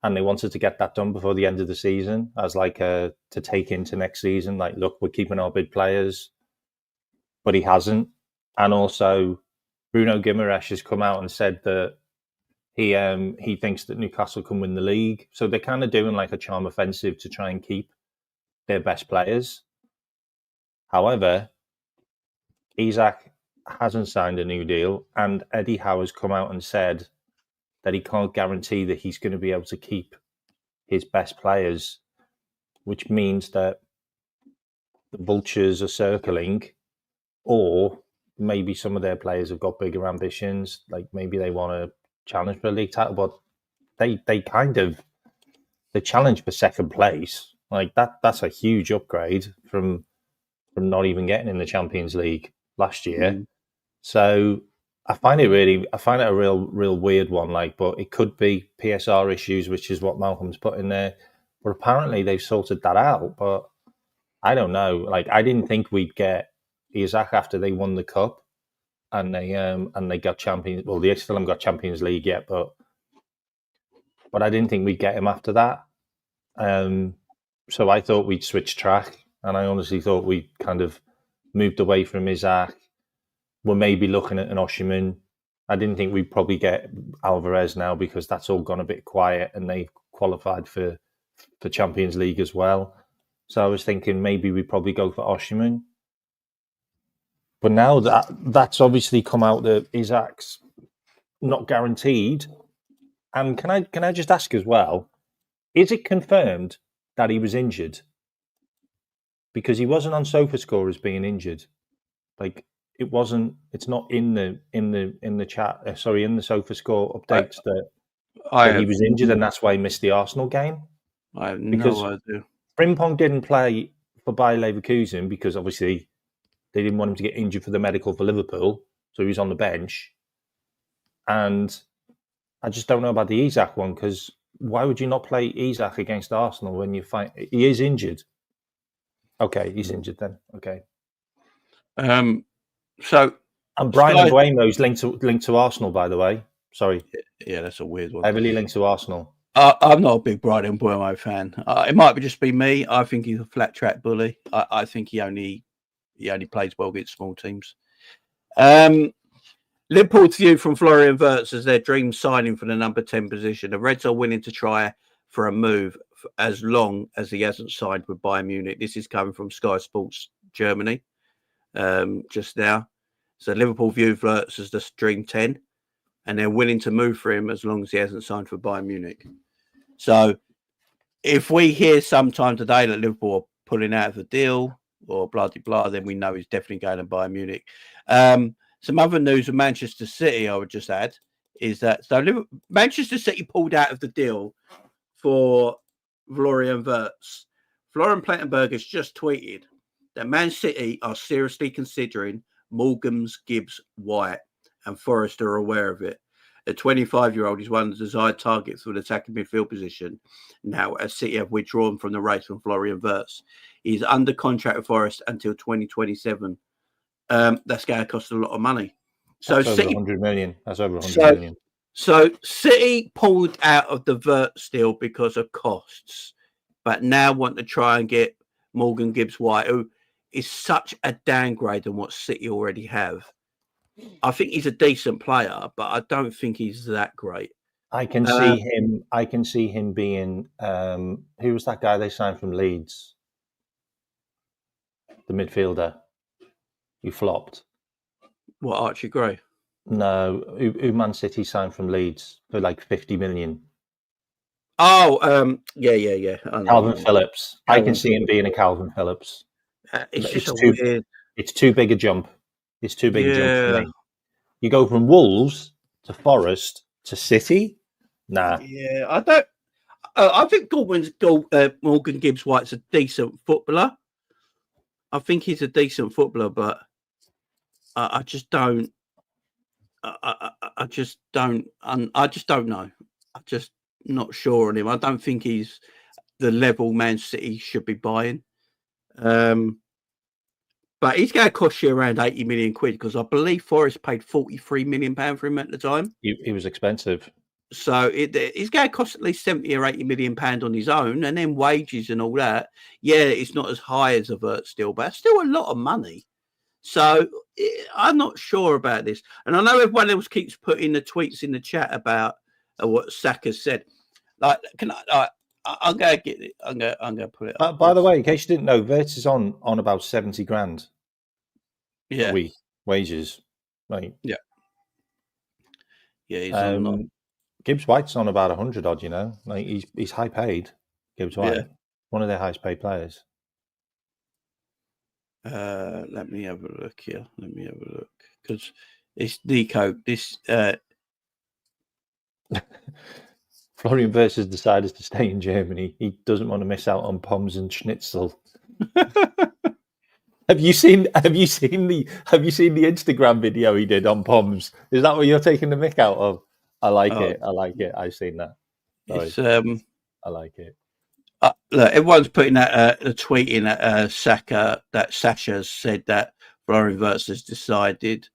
[SPEAKER 7] and they wanted to get that done before the end of the season, as like to take into next season. Like, look, we're keeping our big players, but he hasn't. And also, Bruno Guimaraes has come out and said that he thinks that Newcastle can win the league. So they're kind of doing like a charm offensive to try and keep their best players. However, Isak hasn't signed a new deal, and Eddie Howe has come out and said that he can't guarantee that he's going to be able to keep his best players, which means that the vultures are circling, or maybe some of their players have got bigger ambitions, like maybe they want to challenge for a league title, but they challenge for second place. Like that's a huge upgrade from not even getting in the Champions League last year. So I find it a real weird one. Like, but it could be PSR issues, which is what Malcolm's put in there. But apparently they've sorted that out. But I don't know. Like, I didn't think we'd get Isak after they won the cup, and they got Champions. Well, they still haven't got Champions League yet, but I didn't think we'd get him after that. So I thought we'd switch track, and I honestly thought we kind of moved away from Isak. We're maybe looking at an Osimhen. I didn't think we'd probably get Alvarez now, because that's all gone a bit quiet, and they qualified for Champions League as well. So I was thinking maybe we probably go for Osimhen. But now that's obviously come out that Isak's not guaranteed. And can I just ask as well, is it confirmed that he was injured? Because he wasn't on SofaScore as being injured. Like, it wasn't. It's not in the chat. Sorry, in the SofaScore updates that he was injured, and that's why he missed the Arsenal game.
[SPEAKER 6] I have no idea.
[SPEAKER 7] Frimpong didn't play for Bayer Leverkusen because obviously they didn't want him to get injured for the medical for Liverpool, so he was on the bench. And I just don't know about the Isak one, because why would you not play Isak against Arsenal when you find he is injured? Okay, he's injured then. Okay.
[SPEAKER 6] So,
[SPEAKER 7] and Brian Mbuemo's linked to Arsenal, by the way. Sorry.
[SPEAKER 6] Yeah, that's a weird one.
[SPEAKER 7] Heavily linked to Arsenal.
[SPEAKER 6] I'm not a big Brian Mbuemo fan. It might just be me. I think he's a flat track bully. I think he only plays well against small teams. Liverpool's view from Florian Wirtz as their dream signing for the number 10 position. The Reds are willing to try for a move as long as he hasn't signed with Bayern Munich. This is coming from Sky Sports Germany just now. So Liverpool view Wirtz as the dream 10, and they're willing to move for him as long as he hasn't signed for Bayern Munich. So if we hear sometime today that Liverpool are pulling out of the deal or blah, blah, blah, then we know he's definitely going to Bayern Munich. Some other news of Manchester City, I would just add, is that Manchester City pulled out of the deal for Florian Wirtz. Florian Plettenberg has just tweeted that Man City are seriously considering Morgan's Gibbs White, and Forest are aware of it. The 25-year-old is one of the desired targets for the attacking midfield position now, as City have withdrawn from the race from Florian Wirtz. He's under contract with Forest until 2027. That's going to cost a lot of money. So
[SPEAKER 7] that's
[SPEAKER 6] City,
[SPEAKER 7] over 100 million. That's over 100 million.
[SPEAKER 6] So City pulled out of the Wirtz deal because of costs, but now want to try and get Morgan Gibbs White, who is such a downgrade than what City already have. I think he's a decent player, but I don't think he's that great.
[SPEAKER 7] I can see him. I can see him being. Who was that guy they signed from Leeds? The midfielder who flopped.
[SPEAKER 6] What, Archie Gray?
[SPEAKER 7] No, who Man City signed from Leeds for like 50 million.
[SPEAKER 6] Yeah. I know
[SPEAKER 7] Calvin
[SPEAKER 6] what you
[SPEAKER 7] Phillips. I
[SPEAKER 6] Calvin
[SPEAKER 7] can see him being a Calvin Phillips.
[SPEAKER 6] mean. It's just a
[SPEAKER 7] too,
[SPEAKER 6] weird.
[SPEAKER 7] It's too big a jump. It's too big a jump for
[SPEAKER 6] Yeah,
[SPEAKER 7] me. You go from Wolves to Forest to City. Nah.
[SPEAKER 6] yeah. I don't. I think Morgan Gibbs White's a decent footballer. I think he's a decent footballer, but I just don't. I just don't. I just don't know. I'm just not sure on him. I don't think he's the level Man City should be buying. But he's going to cost you around 80 million quid because I believe Forest paid 43 million pound for him at the time.
[SPEAKER 7] He was expensive.
[SPEAKER 6] So he's going to cost at least 70 or 80 million pound on his own, and then wages and all that. Yeah, it's not as high as a Wirtz still, but it's still a lot of money. So I'm not sure about this. And I know everyone else keeps putting the tweets in the chat about what Saka said. Like, I'm going to get it. I'm going to put it up.
[SPEAKER 7] By the way, in case you didn't know, Wirtz is on about 70 grand a week wages. Right.
[SPEAKER 6] Yeah. Yeah, he's on.
[SPEAKER 7] Gibbs White's on about 100 odd, you know. Like he's high paid, Gibbs White.
[SPEAKER 6] Yeah.
[SPEAKER 7] One of their highest paid players.
[SPEAKER 6] Let me have a look here. Because it's Nico. This
[SPEAKER 7] Florian Wirtz has decided to stay in Germany. He doesn't want to miss out on Pommes and Schnitzel. Have you seen the Instagram video he did on Pommes? Is that what you're taking the mick out of? I like it. I've seen that. I like it.
[SPEAKER 6] Look, everyone's putting that a tweet in that Sasha said that Florian Wirtz has decided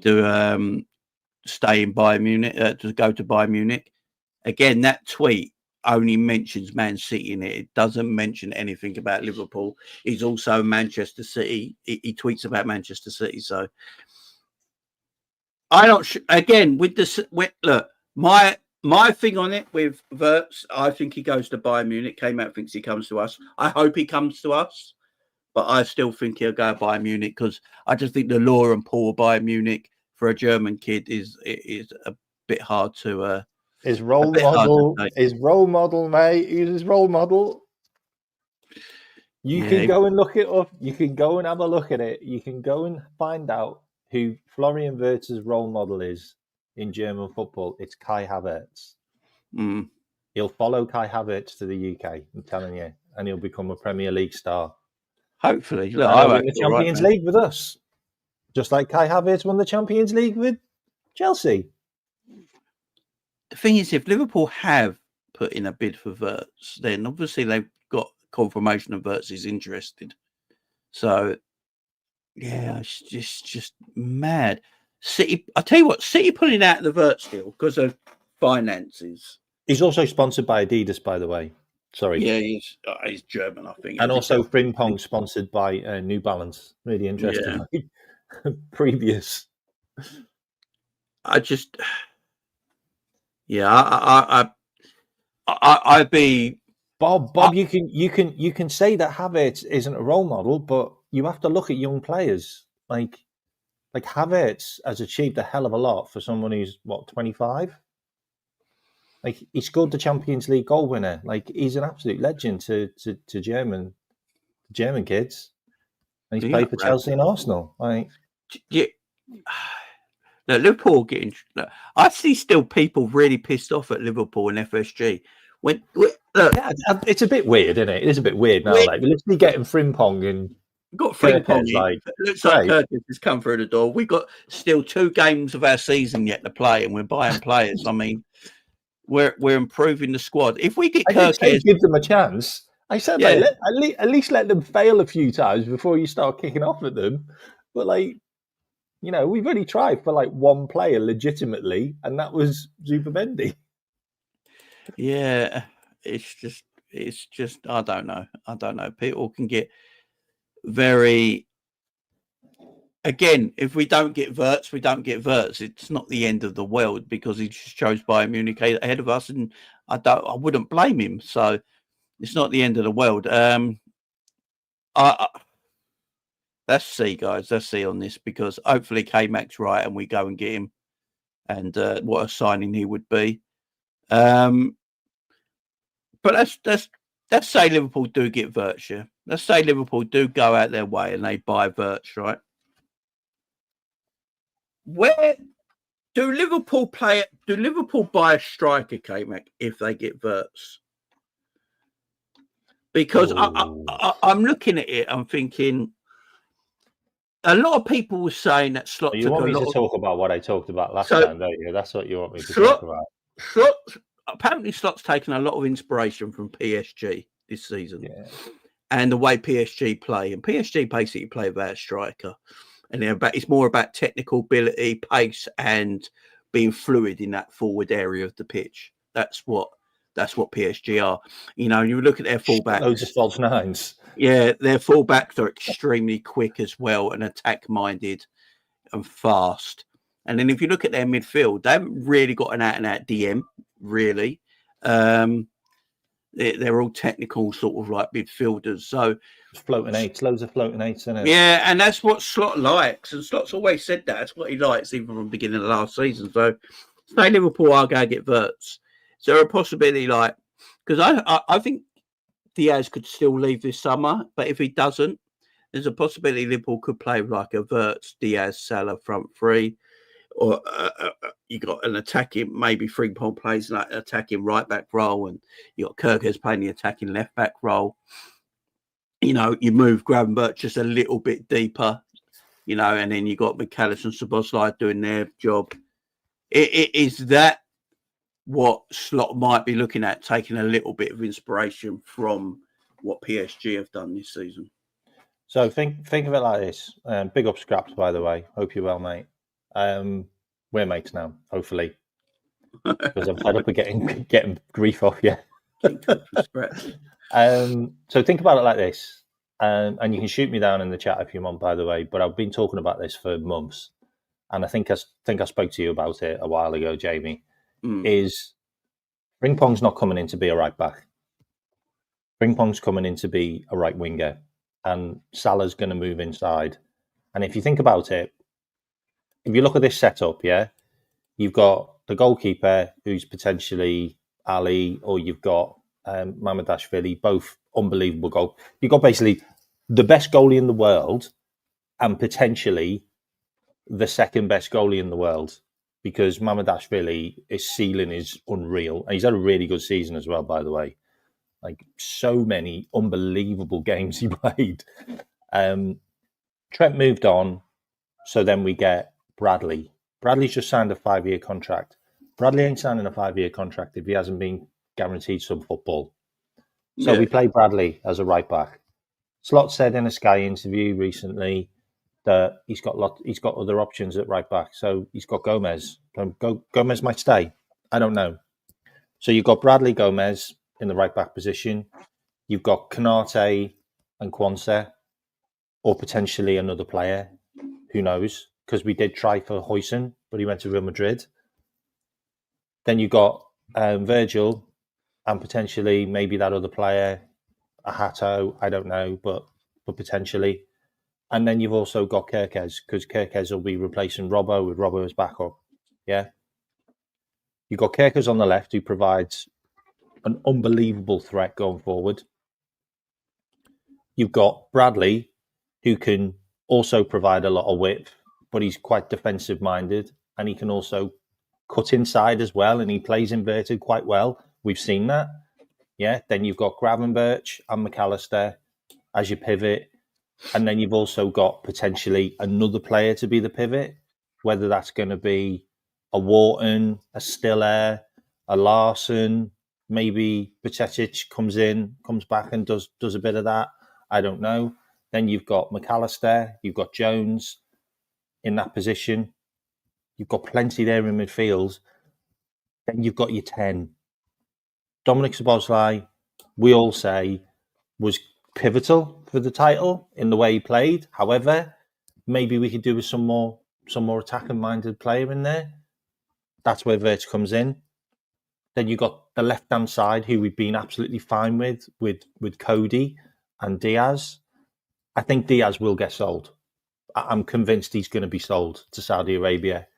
[SPEAKER 6] to stay in Bayern Munich, to go to Bayern Munich. Again, that tweet only mentions Man City in it. It doesn't mention anything about Liverpool. He's also Manchester City. He tweets about Manchester City. So I don't. Again, look, my thing on it with Wirtz, I think he goes to Bayern Munich. Kmax thinks he comes to us. I hope he comes to us, but I still think he'll go to Bayern Munich because I just think the law and poor Bayern Munich for a German kid is a bit hard to.
[SPEAKER 7] His role model, mate. He's his role model. You can go and look it up. You can go and have a look at it. You can go and find out who Florian Wirtz's role model is in German football. It's Kai Havertz. He'll follow Kai Havertz to the UK, I'm telling you, and he'll become a Premier League star.
[SPEAKER 6] Hopefully.
[SPEAKER 7] Look, he'll win the Champions League with us. Just like Kai Havertz won the Champions League with Chelsea.
[SPEAKER 6] The thing is, if Liverpool have put in a bid for Wirtz, then obviously they've got confirmation of Wirtz is interested. So, yeah, it's just mad. City, I tell you what, City pulling out the Wirtz deal because of finances.
[SPEAKER 7] He's also sponsored by Adidas, by the way. Sorry.
[SPEAKER 6] Yeah, he's German, I think.
[SPEAKER 7] And also Frimpong sponsored by New Balance. Really interesting. Yeah. Previous.
[SPEAKER 6] I'd be
[SPEAKER 7] Bob. You can say that Havertz isn't a role model, but you have to look at young players. Like Havertz has achieved a hell of a lot for someone who's 25. Like he scored the Champions League goal winner. Like he's an absolute legend to German kids, and he's played for Chelsea and Arsenal. Like
[SPEAKER 6] yeah. Look, Liverpool getting. Look, I see still people really pissed off at Liverpool and FSG.
[SPEAKER 7] It's a bit weird, isn't it? It is a bit weird now. Like we're literally getting Frimpong and
[SPEAKER 6] got Frimpong. Looks like
[SPEAKER 7] Kerkez
[SPEAKER 6] has come through the door. We got still 2 games of our season yet to play, and we're buying players. I mean, we're improving the squad. If we get Kerkez,
[SPEAKER 7] give them a chance. I said, mate, at least let them fail a few times before you start kicking off at them. But we've only tried for one player legitimately, and that was Zubimendi.
[SPEAKER 6] Yeah, it's just I don't know. People can get very. Again, if we don't get Wirtz, we don't get Wirtz. It's not the end of the world because he just chose Bayern Munich ahead of us, and I wouldn't blame him. So it's not the end of the world. Let's see, guys. Let's see on this because hopefully Kmax right and we go and get him. And what a signing he would be. But let's say Liverpool do get Wirtz. Yeah? Let's say Liverpool do go out their way and they buy Wirtz, right? Where do Liverpool play? Do Liverpool buy a striker, Kmax, if they get Wirtz? Because I'm looking at it, I'm thinking a lot of people were saying that Slot.
[SPEAKER 7] You want me to talk about what I talked about last time, don't you? That's what you want me to talk about.
[SPEAKER 6] Apparently, Slot's taken a lot of inspiration from PSG this season, and the way PSG play. And PSG basically play without a striker, and it's more about technical ability, pace, and being fluid in that forward area of the pitch. That's what PSG are. You know, you look at their fullbacks.
[SPEAKER 7] Loads of false nines.
[SPEAKER 6] Yeah, their fullbacks are extremely quick as well and attack-minded and fast. And then if you look at their midfield, they haven't really got an out-and-out DM, really. They're all technical sort of like midfielders. So
[SPEAKER 7] floating eights, loads of floating eights, isn't it?
[SPEAKER 6] Yeah, and that's what Slot likes. And Slot's always said that. That's what he likes, even from the beginning of the last season. So say Liverpool are going to get Wirtz. Is there a possibility because I think Diaz could still leave this summer, but if he doesn't, there's a possibility Liverpool could play like a Wirtz, Diaz, Salah front three, or you got an attacking, maybe Frimpong plays like an attacking right back role, and you got Kerkez playing the attacking left back role. You know, you move Gravenberch just a little bit deeper, you know, and then you got McAllister and Szoboszlai doing their job. Is that what Slot might be looking at, taking a little bit of inspiration from what PSG have done this season?
[SPEAKER 7] So think of it like this. Big up Scraps, by the way. Hope you're well, mate. We're mates now, hopefully, because I'm fed up of getting grief off you. So think about it like this, and you can shoot me down in the chat if you want, by the way. But I've been talking about this for months, and I think I spoke to you about it a while ago, Jamie. Is Frimpong's not coming in to be a right back. Frimpong's coming in to be a right winger, and Salah's going to move inside. And if you think about it, if you look at this setup, you've got the goalkeeper who's potentially Ali, or you've got Mamardashvili, both unbelievable goal. You've got basically the best goalie in the world and potentially the second best goalie in the world, because Mamardashvili, his ceiling is unreal. And he's had a really good season as well, by the way. Like, so many unbelievable games he played. Trent moved on, so then we get Bradley. Bradley's just signed a 5-year contract. Bradley ain't signing a 5-year contract if he hasn't been guaranteed some football. So we play Bradley as a right back. Slot said in a Sky interview recently that he's got other options at right back. So he's got Gomez. Gomez might stay. I don't know. So you've got Bradley, Gomez in the right back position. You've got Konate and Kwanzaa, or potentially another player. Who knows? Because we did try for Huijsen, but he went to Real Madrid. Then you got Virgil, and potentially maybe that other player, Ahato. I don't know, but potentially. And then you've also got Kerkez, because Kerkez will be replacing Robbo with Robbo as backup. Yeah. You've got Kerkez on the left, who provides an unbelievable threat going forward. You've got Bradley, who can also provide a lot of width, but he's quite defensive-minded, and he can also cut inside as well, and he plays inverted quite well. We've seen that. Yeah. Then you've got Gravenberch and McAllister as your pivot. And then you've also got potentially another player to be the pivot, whether that's going to be a Wharton, a Stiller, a Larson, maybe Bacetić comes back and does a bit of that. I don't know. Then you've got McAllister, you've got Jones in that position. You've got plenty there in midfield. Then you've got your 10. Dominic Szoboszlai, we all say, was pivotal for the title in the way he played. However, maybe we could do with some more attacking-minded player in there. That's where Wirtz comes in. Then you got the left-hand side, who we've been absolutely fine with Cody and Diaz. I think Diaz will get sold. I'm convinced he's going to be sold to Saudi Arabia.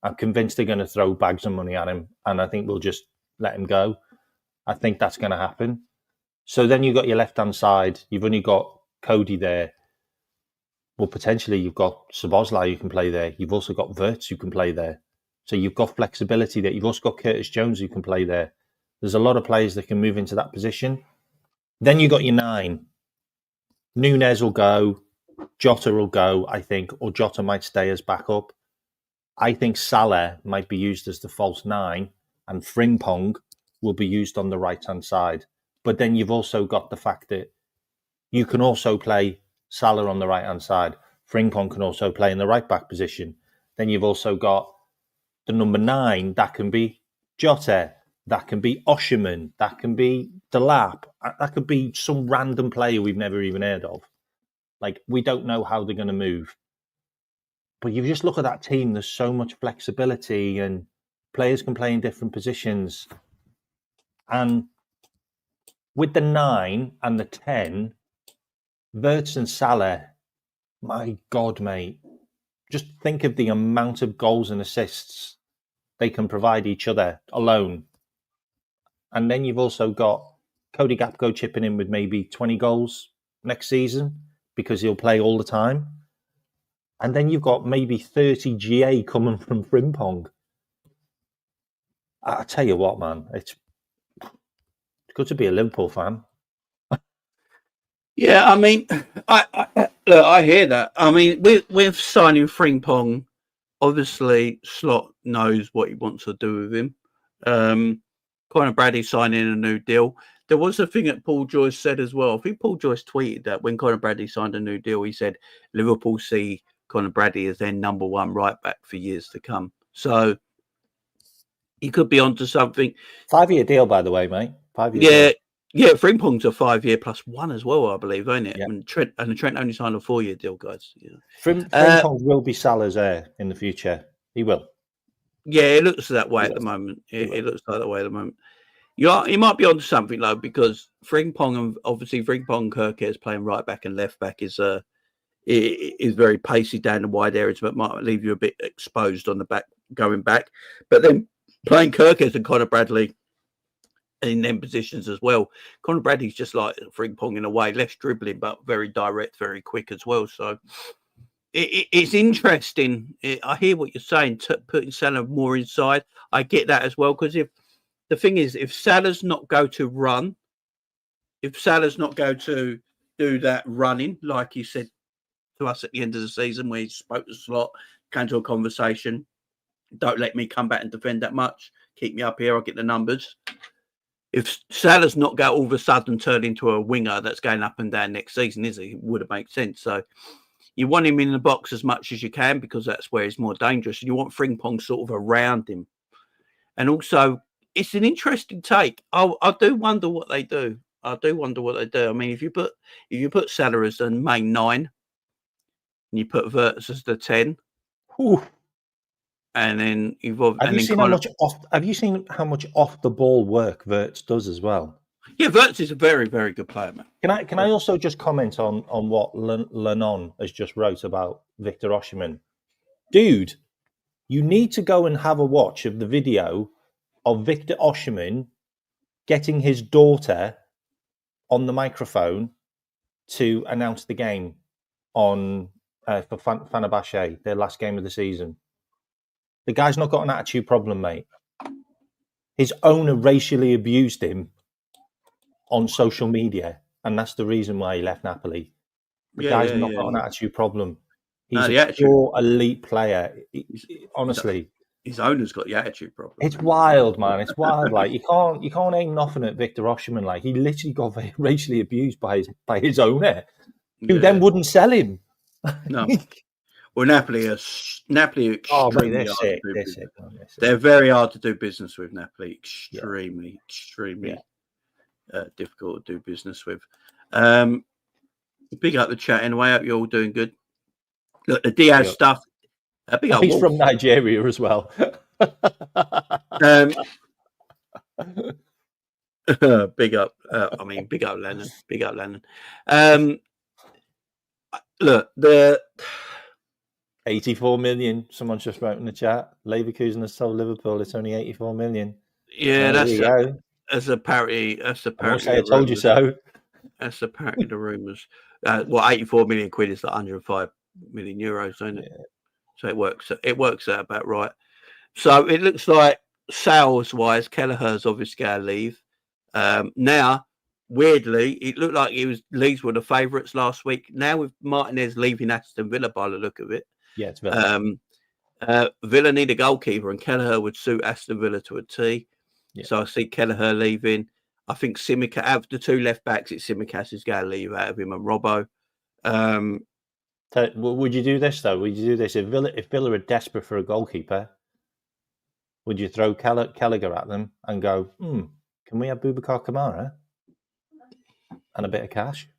[SPEAKER 7] I'm convinced they're going to throw bags of money at him, and I think we'll just let him go. I think that's going to happen. So then you've got your left-hand side. You've only got Cody there. Well, potentially you've got Szoboszlai who can play there. You've also got Wirtz who can play there. So you've got flexibility there. You've also got Curtis Jones who can play there. There's a lot of players that can move into that position. Then you've got your 9. Nunes will go. Jota will go, I think, or Jota might stay as backup. I think Salah might be used as the false 9, and Frimpong will be used on the right-hand side. But then you've also got the fact that you can also play Salah on the right-hand side. Frimpong can also play in the right-back position. Then you've also got the number 9. That can be Jota. That can be Osherman. That can be Delap. That could be some random player we've never even heard of. Like, we don't know how they're going to move. But you just look at that team, there's so much flexibility and players can play in different positions. And with the 9 and the 10, Wirtz and Salah, my God, mate, just think of the amount of goals and assists they can provide each other alone. And then you've also got Cody Gakpo chipping in with maybe 20 goals next season because he'll play all the time. And then you've got maybe 30 GA coming from Frimpong. I tell you what, man, it's good to be a Liverpool fan.
[SPEAKER 6] Yeah, I mean, I hear that. I mean, with signing Frimpong, obviously Slot knows what he wants to do with him. Conor Bradley signing a new deal. There was a thing that Paul Joyce said as well. I think Paul Joyce tweeted that when Conor Bradley signed a new deal, he said Liverpool see Conor Bradley as their number 1 right back for years to come. So he could be onto something.
[SPEAKER 7] 5-year deal, by the way, mate. 5-year
[SPEAKER 6] Yeah.
[SPEAKER 7] deal.
[SPEAKER 6] Yeah, Frimpong's a 5-year +1 as well, I believe, ain't it?
[SPEAKER 7] Yeah.
[SPEAKER 6] And Trent only signed a 4-year deal, guys. Yeah.
[SPEAKER 7] Frimpong will be Salah's heir in the future. He will.
[SPEAKER 6] Yeah, it looks that way at the moment. It looks like that way at the moment. You might be onto something though, because Frimpong and Kerkez playing right back and left back is very pacey down the wide areas, but might leave you a bit exposed on the back going back. But then playing Kerkez and Conor Bradley in them positions as well. Conor Bradley's just like Frimpong in a way, less dribbling, but very direct, very quick as well. So it's interesting. I hear what you're saying, putting Salah more inside. I get that as well, because if Salah's not go to run, if Salah's not go to do that running, like he said to us at the end of the season, where he spoke to Slot, came to a conversation, don't let me come back and defend that much, keep me up here, I'll get the numbers. If Salah's not go all of a sudden turn into a winger that's going up and down next season, is it? It would have made sense. So you want him in the box as much as you can, because that's where he's more dangerous. You want Frimpong sort of around him. And also, it's an interesting take. I do wonder what they do. I mean, if you put Salah as the main 9, and you put Wirtz as the 10, and then have you
[SPEAKER 7] seen how much off the ball work Wirtz does as well?
[SPEAKER 6] Yeah, Wirtz is a very, very good player, man.
[SPEAKER 7] Can I also just comment on what Lennon has just wrote about Victor Osimhen? Dude, you need to go and have a watch of the video of Victor Osimhen getting his daughter on the microphone to announce the game for Fenerbahce, their last game of the season. The guy's not got an attitude problem, mate. His owner racially abused him on social media, and that's the reason why he left Napoli. The guy's not got an attitude problem. He's a pure elite player. Honestly,
[SPEAKER 6] his owner's got the attitude problem.
[SPEAKER 7] It's wild, man. It's wild. Like you can't aim nothing at Victor Osimhen. Like he literally got racially abused by his owner, who then wouldn't sell him.
[SPEAKER 6] No. Well, Napoli are extremely
[SPEAKER 7] they're sick.
[SPEAKER 6] They're very hard to do business with. Napoli, extremely difficult to do business with. Big up the chat anyway. Hope you're all doing good. Look, the Diaz stuff. Big up.
[SPEAKER 7] He's from Nigeria as well.
[SPEAKER 6] Big up. Big up Lennon. Big up Lennon. Look, the
[SPEAKER 7] 84 million. Someone's just wrote in the chat. Leverkusen has told Liverpool it's only 84 million.
[SPEAKER 6] Yeah, that's That's apparently
[SPEAKER 7] I won't say I told you so.
[SPEAKER 6] That's apparently the rumours. 84 million quid is like 105 million euros, isn't it? Yeah. So it works out about right. So it looks like sales-wise, Kelleher's obviously going to leave. Now, weirdly, it looked like Leeds were the favourites last week. Now with Martinez leaving Aston Villa by the look of it.
[SPEAKER 7] Yeah, it's Villa.
[SPEAKER 6] Villa need a goalkeeper, and Kelleher would suit Aston Villa to a T. Yeah. So I see Kelleher leaving. I think Tsimikas, out of the two left backs, it's Tsimikas is going to leave out of him and Robbo.
[SPEAKER 7] Would you do this though? Would you do this if Villa are desperate for a goalkeeper? Would you throw Gallagher at them and go, can we have Boubacar Kamara and a bit of cash?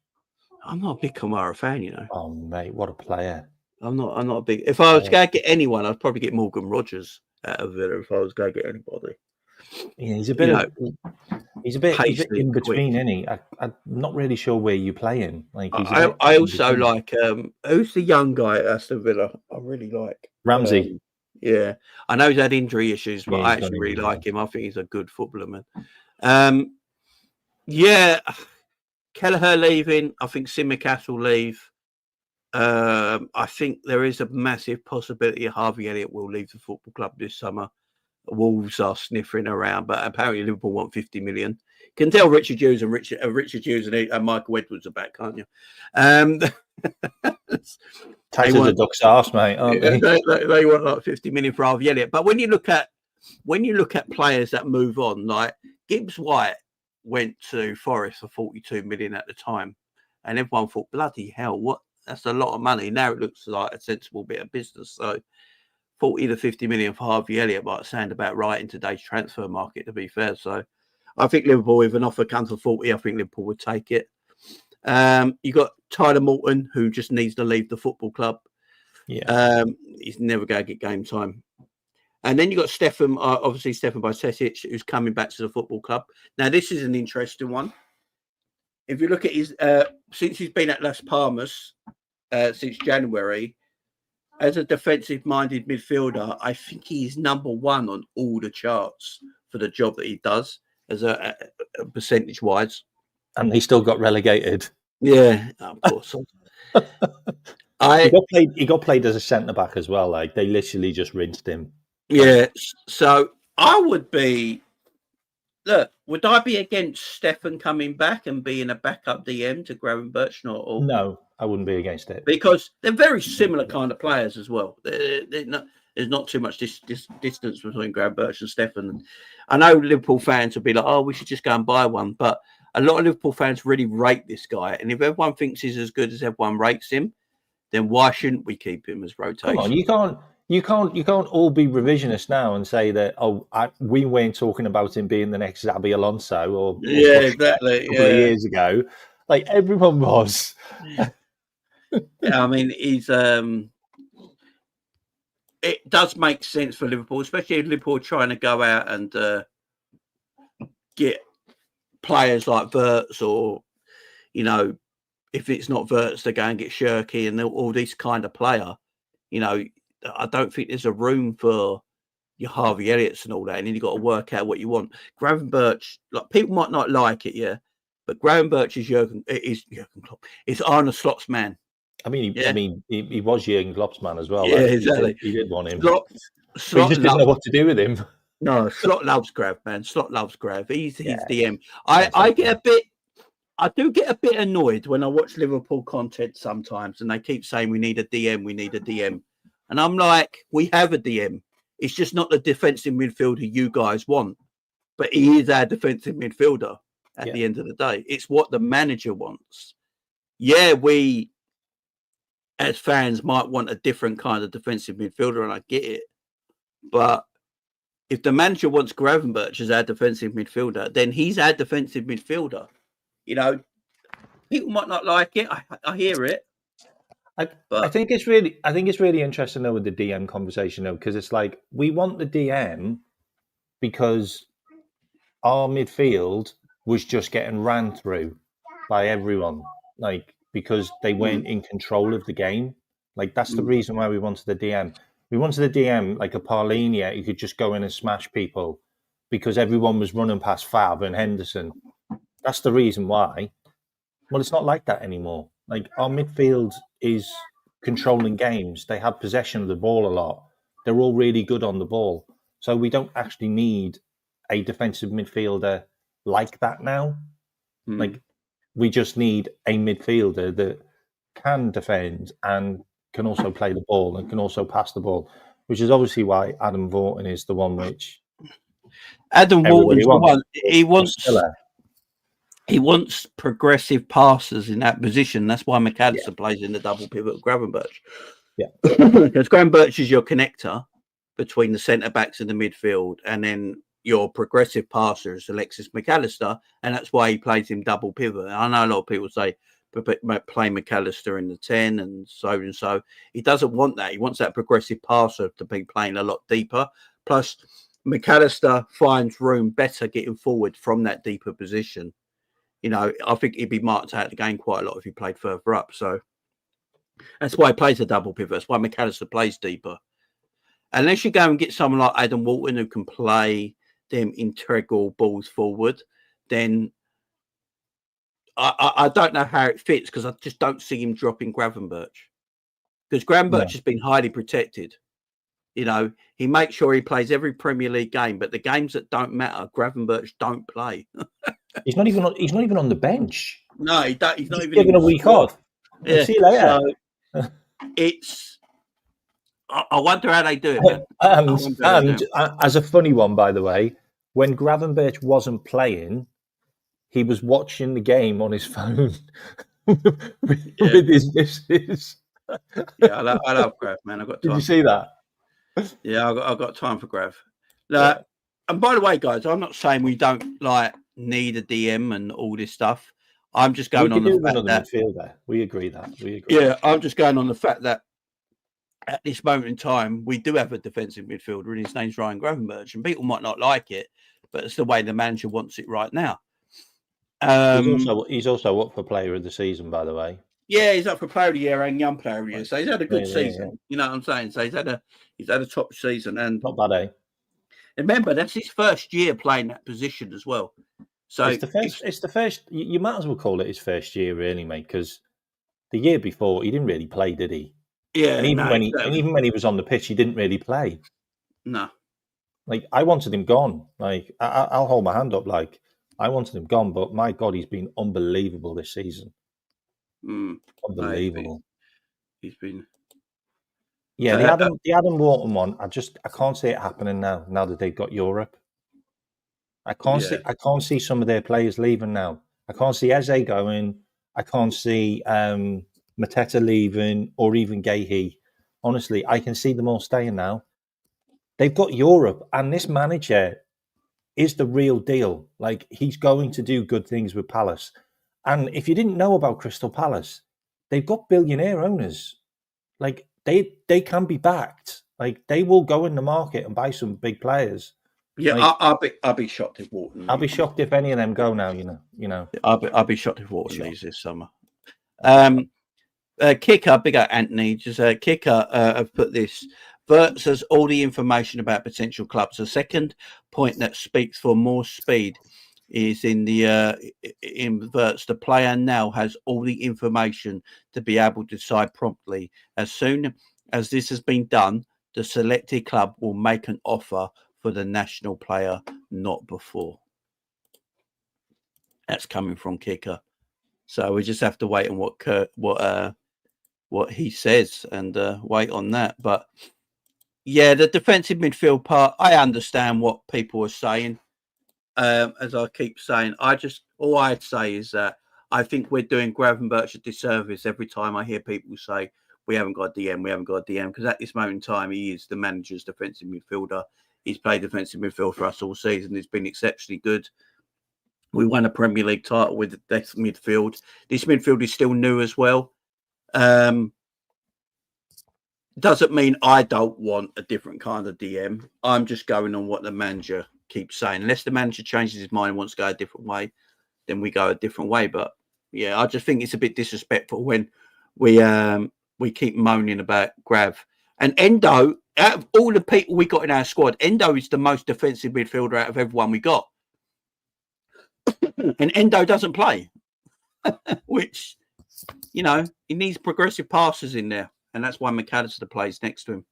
[SPEAKER 6] I'm not a big Kamara fan, you know.
[SPEAKER 7] Oh mate, what a player!
[SPEAKER 6] I'm not a big. If I was going to get anyone, I'd probably get Morgan Rogers out of Villa. If I was going to get anybody,
[SPEAKER 7] yeah, he's a bit in between, isn't he? I'm not really sure where you play him. Like,
[SPEAKER 6] I also like who's the young guy at Aston Villa? I really like
[SPEAKER 7] Ramsey.
[SPEAKER 6] Yeah, I know he's had injury issues, but I actually really like him. I think he's a good footballer, man. Yeah, Kelleher leaving. I think Tsimikas will leave. I think there is a massive possibility Harvey Elliott will leave the football club this summer. Wolves are sniffing around, but apparently Liverpool want 50 million. You can tell Richard Hughes and Michael Edwards are back, can't you?
[SPEAKER 7] Tight as a duck's arse, mate, aren't they?
[SPEAKER 6] They want like 50 million for Harvey Elliott. But when you look at players that move on, like Gibbs White went to Forest for 42 million at the time, and everyone thought, bloody hell, what? That's a lot of money. Now it looks like a sensible bit of business. So 40 to 50 million for Harvey Elliott might sound about right in today's transfer market, to be fair. So I think Liverpool, if an offer comes for 40, I think Liverpool would take it. You got Tyler Morton, who just needs to leave the football club.
[SPEAKER 7] Yeah,
[SPEAKER 6] he's never going to get game time. And then you got Stefan Bajcetic, who's coming back to the football club. Now, this is an interesting one. If you look at his, since he's been at Las Palmas since January, as a defensive-minded midfielder, I think he's number one on all the charts for the job that he does, as a percentage-wise.
[SPEAKER 7] And he still got relegated.
[SPEAKER 6] Yeah, of course.
[SPEAKER 7] He got played as a centre-back as well. Like, they literally just rinsed him.
[SPEAKER 6] Yeah, so I would be... Look, would I be against Stefan coming back and being a backup DM to Gravenberch?
[SPEAKER 7] No, I wouldn't be against it.
[SPEAKER 6] Because they're very similar kind of players as well. There's not too much distance between Gravenberch and Stefan. I know Liverpool fans will be like, oh, we should just go and buy one. But a lot of Liverpool fans really rate this guy. And if everyone thinks he's as good as everyone rates him, then why shouldn't we keep him as rotation?
[SPEAKER 7] Come on, you can't all be revisionist now and say that we weren't talking about him being the next Xabi Alonso or
[SPEAKER 6] exactly
[SPEAKER 7] a couple of years ago. Like everyone was.
[SPEAKER 6] Yeah, I mean, he's it does make sense for Liverpool, especially if Liverpool are trying to go out and get players like Wirtz, or if it's not Wirtz, they go and get Shirky and all this kind of player. I don't think there's a room for your Harvey Elliott's and all that, and then you've got to work out what you want. Gravenberch, like, people might not like it, yeah, but Gravenberch is Jurgen Klopp. It's Arne Slot's man.
[SPEAKER 7] I mean, he was Jurgen Klopp's man as well.
[SPEAKER 6] Yeah, exactly.
[SPEAKER 7] He did want him.
[SPEAKER 6] Slot
[SPEAKER 7] he just didn't know what to do with him.
[SPEAKER 6] No, Slot loves Grav, man. Slot loves Grav. He's DM. I do get a bit annoyed when I watch Liverpool content sometimes, and they keep saying we need a DM. And I'm like, we have a DM. It's just not the defensive midfielder you guys want. But he is our defensive midfielder at the end of the day. It's what the manager wants. Yeah, we, as fans, might want a different kind of defensive midfielder, and I get it. But if the manager wants Gravenberch as our defensive midfielder, then he's our defensive midfielder. People might not like it. I hear it.
[SPEAKER 7] I think it's really interesting though with the DM conversation though, because it's like we want the DM because our midfield was just getting ran through by everyone, like because they weren't in control of the game. Like that's the reason why we wanted the DM. We wanted the DM like a Paulinia who could just go in and smash people, because everyone was running past Fab and Henderson. That's the reason why. Well, it's not like that anymore. Like, our midfield is controlling games. They have possession of the ball a lot. They're all really good on the ball. So we don't actually need a defensive midfielder like that now. Like, we just need a midfielder that can defend and can also play the ball and can also pass the ball, which is obviously why Adam Vorton is the one which
[SPEAKER 6] Adam
[SPEAKER 7] everybody
[SPEAKER 6] Wharton's the one.
[SPEAKER 7] wants.
[SPEAKER 6] He wants progressive passers in that position. That's why McAllister plays in the double pivot of Gravenberch.
[SPEAKER 7] Yeah.
[SPEAKER 6] Because Gravenberch is your connector between the centre-backs and the midfield, and then your progressive passer is Alexis McAllister, and that's why he plays him double pivot. I know a lot of people say play McAllister in the 10 and so. He doesn't want that. He wants that progressive passer to be playing a lot deeper. Plus, McAllister finds room better getting forward from that deeper position. You know, I think he'd be marked out of the game quite a lot if he played further up. So that's why he plays a double pivot. That's why McAllister plays deeper. Unless you go and get someone like Adam Wharton who can play them integral balls forward, then I don't know how it fits, because I just don't see him dropping Gravenberch. Because Gravenberch has been highly protected. You know, he makes sure he plays every Premier League game, but the games that don't matter, Gravenberch don't play.
[SPEAKER 7] He's not even on the bench.
[SPEAKER 6] No, he's not even
[SPEAKER 7] given a week off.
[SPEAKER 6] Yeah.
[SPEAKER 7] See you later.
[SPEAKER 6] So it's. I wonder how they do it, man.
[SPEAKER 7] And as a funny one, by the way, when Gravenberch wasn't playing, he was watching the game on his phone with his missus.
[SPEAKER 6] Yeah, I love Grav, man. I've got time.
[SPEAKER 7] Did you see that?
[SPEAKER 6] Yeah, I've got time for Grav. And by the way, guys, I'm not saying we don't need a DM and all this stuff. I'm just going on the fact that
[SPEAKER 7] midfielder. We agree that.
[SPEAKER 6] Yeah, I'm just going on the fact that at this moment in time, we do have a defensive midfielder, and his name's Ryan Gravenberch. And people might not like it, but it's the way the manager wants it right now.
[SPEAKER 7] He's also up for Player of the Season, by the way.
[SPEAKER 6] Yeah, he's up for Player of the Year and Young Player of the Year. So he's had a good season. Yeah. You know what I'm saying? So he's had a top season, and
[SPEAKER 7] not bad, eh?
[SPEAKER 6] Remember, that's his first year playing that position as well. So
[SPEAKER 7] it's the first. You might as well call it his first year, really, mate, because the year before he didn't really play, did he?
[SPEAKER 6] Yeah,
[SPEAKER 7] and even when he was on the pitch, he didn't really play.
[SPEAKER 6] No,
[SPEAKER 7] like I wanted him gone. Like I'll hold my hand up. Like I wanted him gone, but my God, he's been unbelievable this season. Unbelievable.
[SPEAKER 6] He's been.
[SPEAKER 7] Yeah, the Adam Wharton one. I can't see it happening now. Now that they've got Europe, I can't see some of their players leaving now. I can't see Eze going. I can't see Mateta leaving, or even Gahey. Honestly, I can see them all staying now. They've got Europe, and this manager is the real deal. Like, he's going to do good things with Palace. And if you didn't know about Crystal Palace, they've got billionaire owners. Like, they can be backed. Like, they will go in the market and buy some big players.
[SPEAKER 6] Yeah,
[SPEAKER 7] like,
[SPEAKER 6] I'll be shocked if Wharton.
[SPEAKER 7] I'll be shocked if any of them go now. You know.
[SPEAKER 6] I'll be shocked if Wharton leaves this summer. Kicker, big up Anthony. Just Kicker have put this. Wirtz has all the information about potential clubs. The second point that speaks for more speed is in Wirtz. The player now has all the information to be able to decide promptly. As soon as this has been done, the selected club will make an offer for the national player, not before. That's coming from Kicker. So we just have to wait on what he says and wait on that. But yeah, the defensive midfield part, I understand what people are saying. As I keep saying, all I'd say is that I think we're doing Gravenberch a disservice every time I hear people say we haven't got a DM, because at this moment in time, he is the manager's defensive midfielder. He's played defensive midfield for us all season. He's been exceptionally good. We won a Premier League title with this midfield. This midfield is still new as well. Doesn't mean I don't want a different kind of DM. I'm just going on what the manager keeps saying. Unless the manager changes his mind and wants to go a different way, then we go a different way. But yeah, I just think it's a bit disrespectful when we keep moaning about Grav. And Endo out of all the people we got in our squad, Endo is the most defensive midfielder out of everyone we got. And Endo doesn't play, which, you know, he needs progressive passes in there. And that's why McAllister plays next to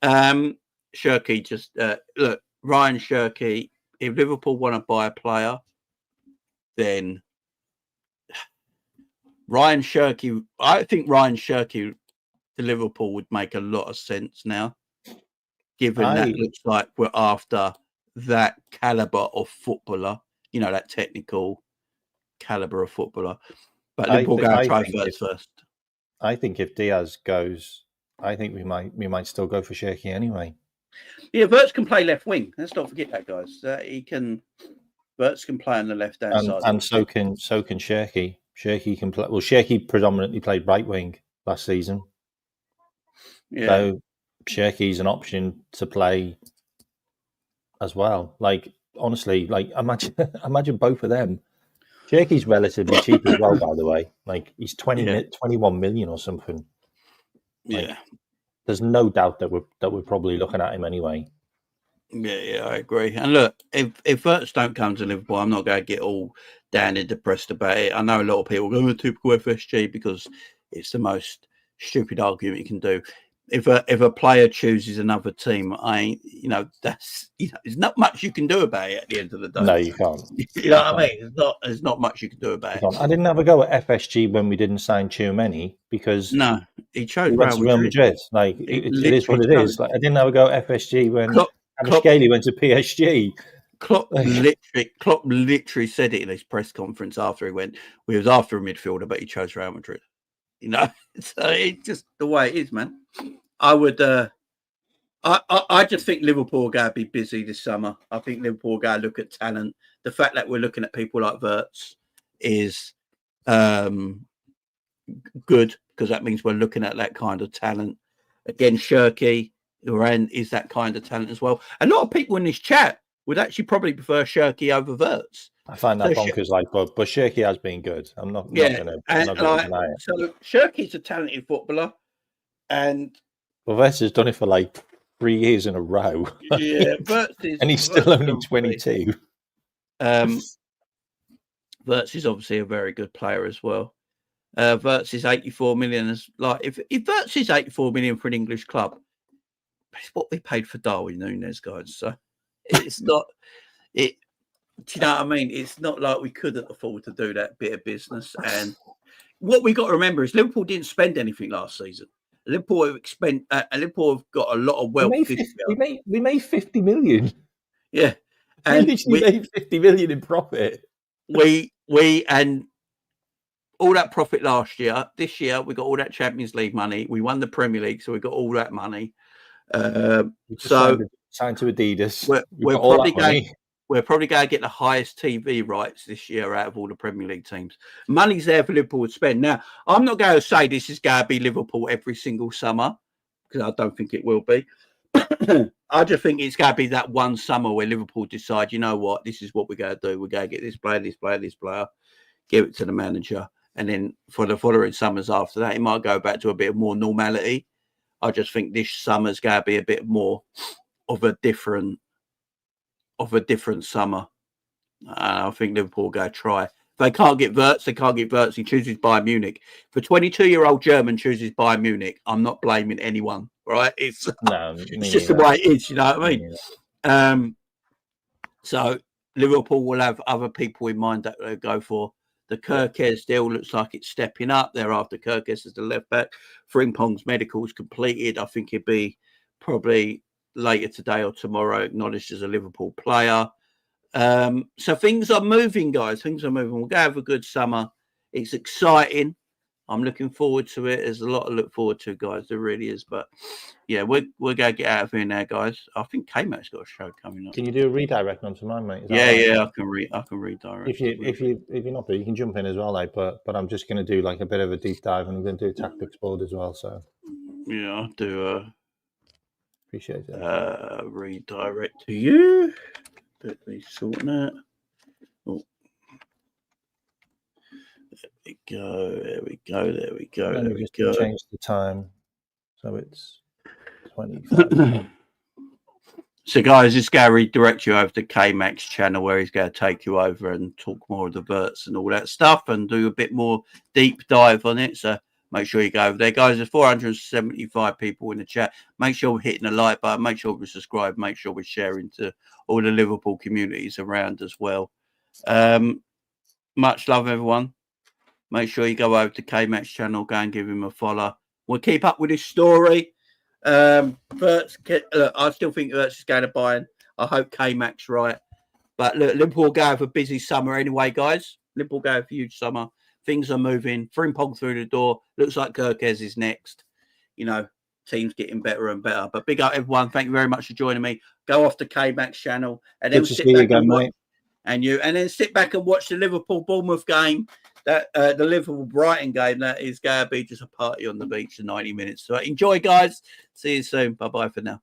[SPEAKER 6] him. Shirky, just look, Ryan Shirky, if Liverpool want to buy a player, then Ryan Shirky, I think Ryan Shirky to Liverpool would make a lot of sense now, given that looks like we're after that caliber of footballer, you know, that technical caliber of footballer. But Liverpool go try first.
[SPEAKER 7] I think if Diaz goes, I think we might still go for Shirky anyway.
[SPEAKER 6] Yeah, Wirtz can play left wing. Let's not forget that, guys. Wirtz can play on the left hand side,
[SPEAKER 7] and so can Shirky. Shirky can play. Well, Shirky predominantly played right wing last season. Yeah. So Shirky's an option to play as well. Like, honestly, like imagine both of them. Shirky's relatively cheap as well, by the way. Like, he's 21 million or something. Like, yeah. There's no doubt that we're probably looking at him anyway.
[SPEAKER 6] Yeah, I agree. And look, if Wirtz don't come to Liverpool, I'm not going to get all down and depressed about it. I know a lot of people go, typical FSG, because it's the most stupid argument you can do. If a player chooses another team, there's not much you can do about it at the end of the day.
[SPEAKER 7] No, you can't.
[SPEAKER 6] You know what I mean? There's not much you can do about it.
[SPEAKER 7] I didn't have a go at FSG when we didn't sign Tchouameni because
[SPEAKER 6] he chose
[SPEAKER 7] Real Madrid. Like, it is what it is. Like, I didn't have a go at FSG when Abishkali went to PSG.
[SPEAKER 6] Klopp literally said it in his press conference after he went. We was after a midfielder, but he chose Real Madrid. You know, so it's just the way it is, man. I would, I just think Liverpool are going to be busy this summer. I think Liverpool are going to look at talent. The fact that we're looking at people like Wirtz is good, because that means we're looking at that kind of talent. Again, Shirky is that kind of talent as well. A lot of people in this chat would actually probably prefer Shirky over Wirtz.
[SPEAKER 7] I find that bonkers, but Shirky has been good. I'm not going to deny it.
[SPEAKER 6] So Shirky's a talented footballer, and
[SPEAKER 7] Wirtz has done it for like 3 years in a row.
[SPEAKER 6] Yeah,
[SPEAKER 7] and he's still only 22.
[SPEAKER 6] Wirtz is obviously a very good player as well. Wirtz is 84 million. If Wirtz is 84 million for an English club, it's what we paid for Darwin Núñez, guys. So it's not it. Do you know what I mean? It's not like we couldn't afford to do that bit of business. And what we got to remember is Liverpool didn't spend anything last season. Liverpool have got a lot of wealth.
[SPEAKER 7] We made 50 million.
[SPEAKER 6] Yeah,
[SPEAKER 7] and we made 50 million in profit.
[SPEAKER 6] We and all that profit last year. This year we got all that Champions League money. We won the Premier League, so we got all that money.
[SPEAKER 7] Signed to Adidas.
[SPEAKER 6] We're probably going to get the highest TV rights this year out of all the Premier League teams. Money's there for Liverpool to spend. Now, I'm not going to say this is going to be Liverpool every single summer, because I don't think it will be. I just think it's going to be that one summer where Liverpool decide, you know what, this is what we're going to do. We're going to get this player, give it to the manager. And then for the following summers after that, it might go back to a bit more normality. I just think this summer's going to be a bit more of a different summer. I think Liverpool go try. If they can't get Wirtz, He chooses Bayern Munich. If a 22-year-old German chooses Bayern Munich, I'm not blaming anyone, right? It's just the way it is, you know what I mean? So Liverpool will have other people in mind that they'll go for. The Kerkez deal looks like it's stepping up. They're after Kerkez as the left back. Frimpong's medical is completed. I think he'd be probably later today or tomorrow acknowledged as a Liverpool player. So things are moving, guys. Things are moving. We're going to have a good summer. It's exciting. I'm looking forward to it. There's a lot to look forward to, guys. There really is. But yeah, we're going to get out of here now, guys. I think Kmax got a show coming up.
[SPEAKER 7] Can you do a redirect onto mine, mate?
[SPEAKER 6] Yeah, I can redirect.
[SPEAKER 7] If you're not there, you can jump in as well, like. But I'm just going to do like a bit of a deep dive, and I'm going to do a tactics board as well. So
[SPEAKER 6] yeah, I'll do
[SPEAKER 7] appreciate it.
[SPEAKER 6] Redirect to you. Let me sort that. Oh. There we go.
[SPEAKER 7] Change the time, so it's 25.
[SPEAKER 6] So, guys, this guy redirects you over to Kmax channel where he's going to take you over and talk more of the verts and all that stuff and do a bit more deep dive on it. So make sure you go over there. Guys, there's 475 people in the chat. Make sure we're hitting the like button. Make sure we subscribe. Make sure we're sharing to all the Liverpool communities around as well. Much love, everyone. Make sure you go over to Kmax channel. Go and give him a follow. We'll keep up with this story. But look, I still think Wirtz is going to buy. I hope Kmax right. But look, Liverpool go have a busy summer anyway, guys. Liverpool go have a huge summer. Things are moving. Frimpong through the door. Looks like Kerkez is next. You know, team's getting better and better. But big up, everyone. Thank you very much for joining me. Go off to Kmax channel and then sit back and watch. And then sit back and watch the Liverpool Bournemouth game. That the Liverpool Brighton game, that is going to be just a party on the beach for 90 minutes. So enjoy, guys. See you soon. Bye bye for now.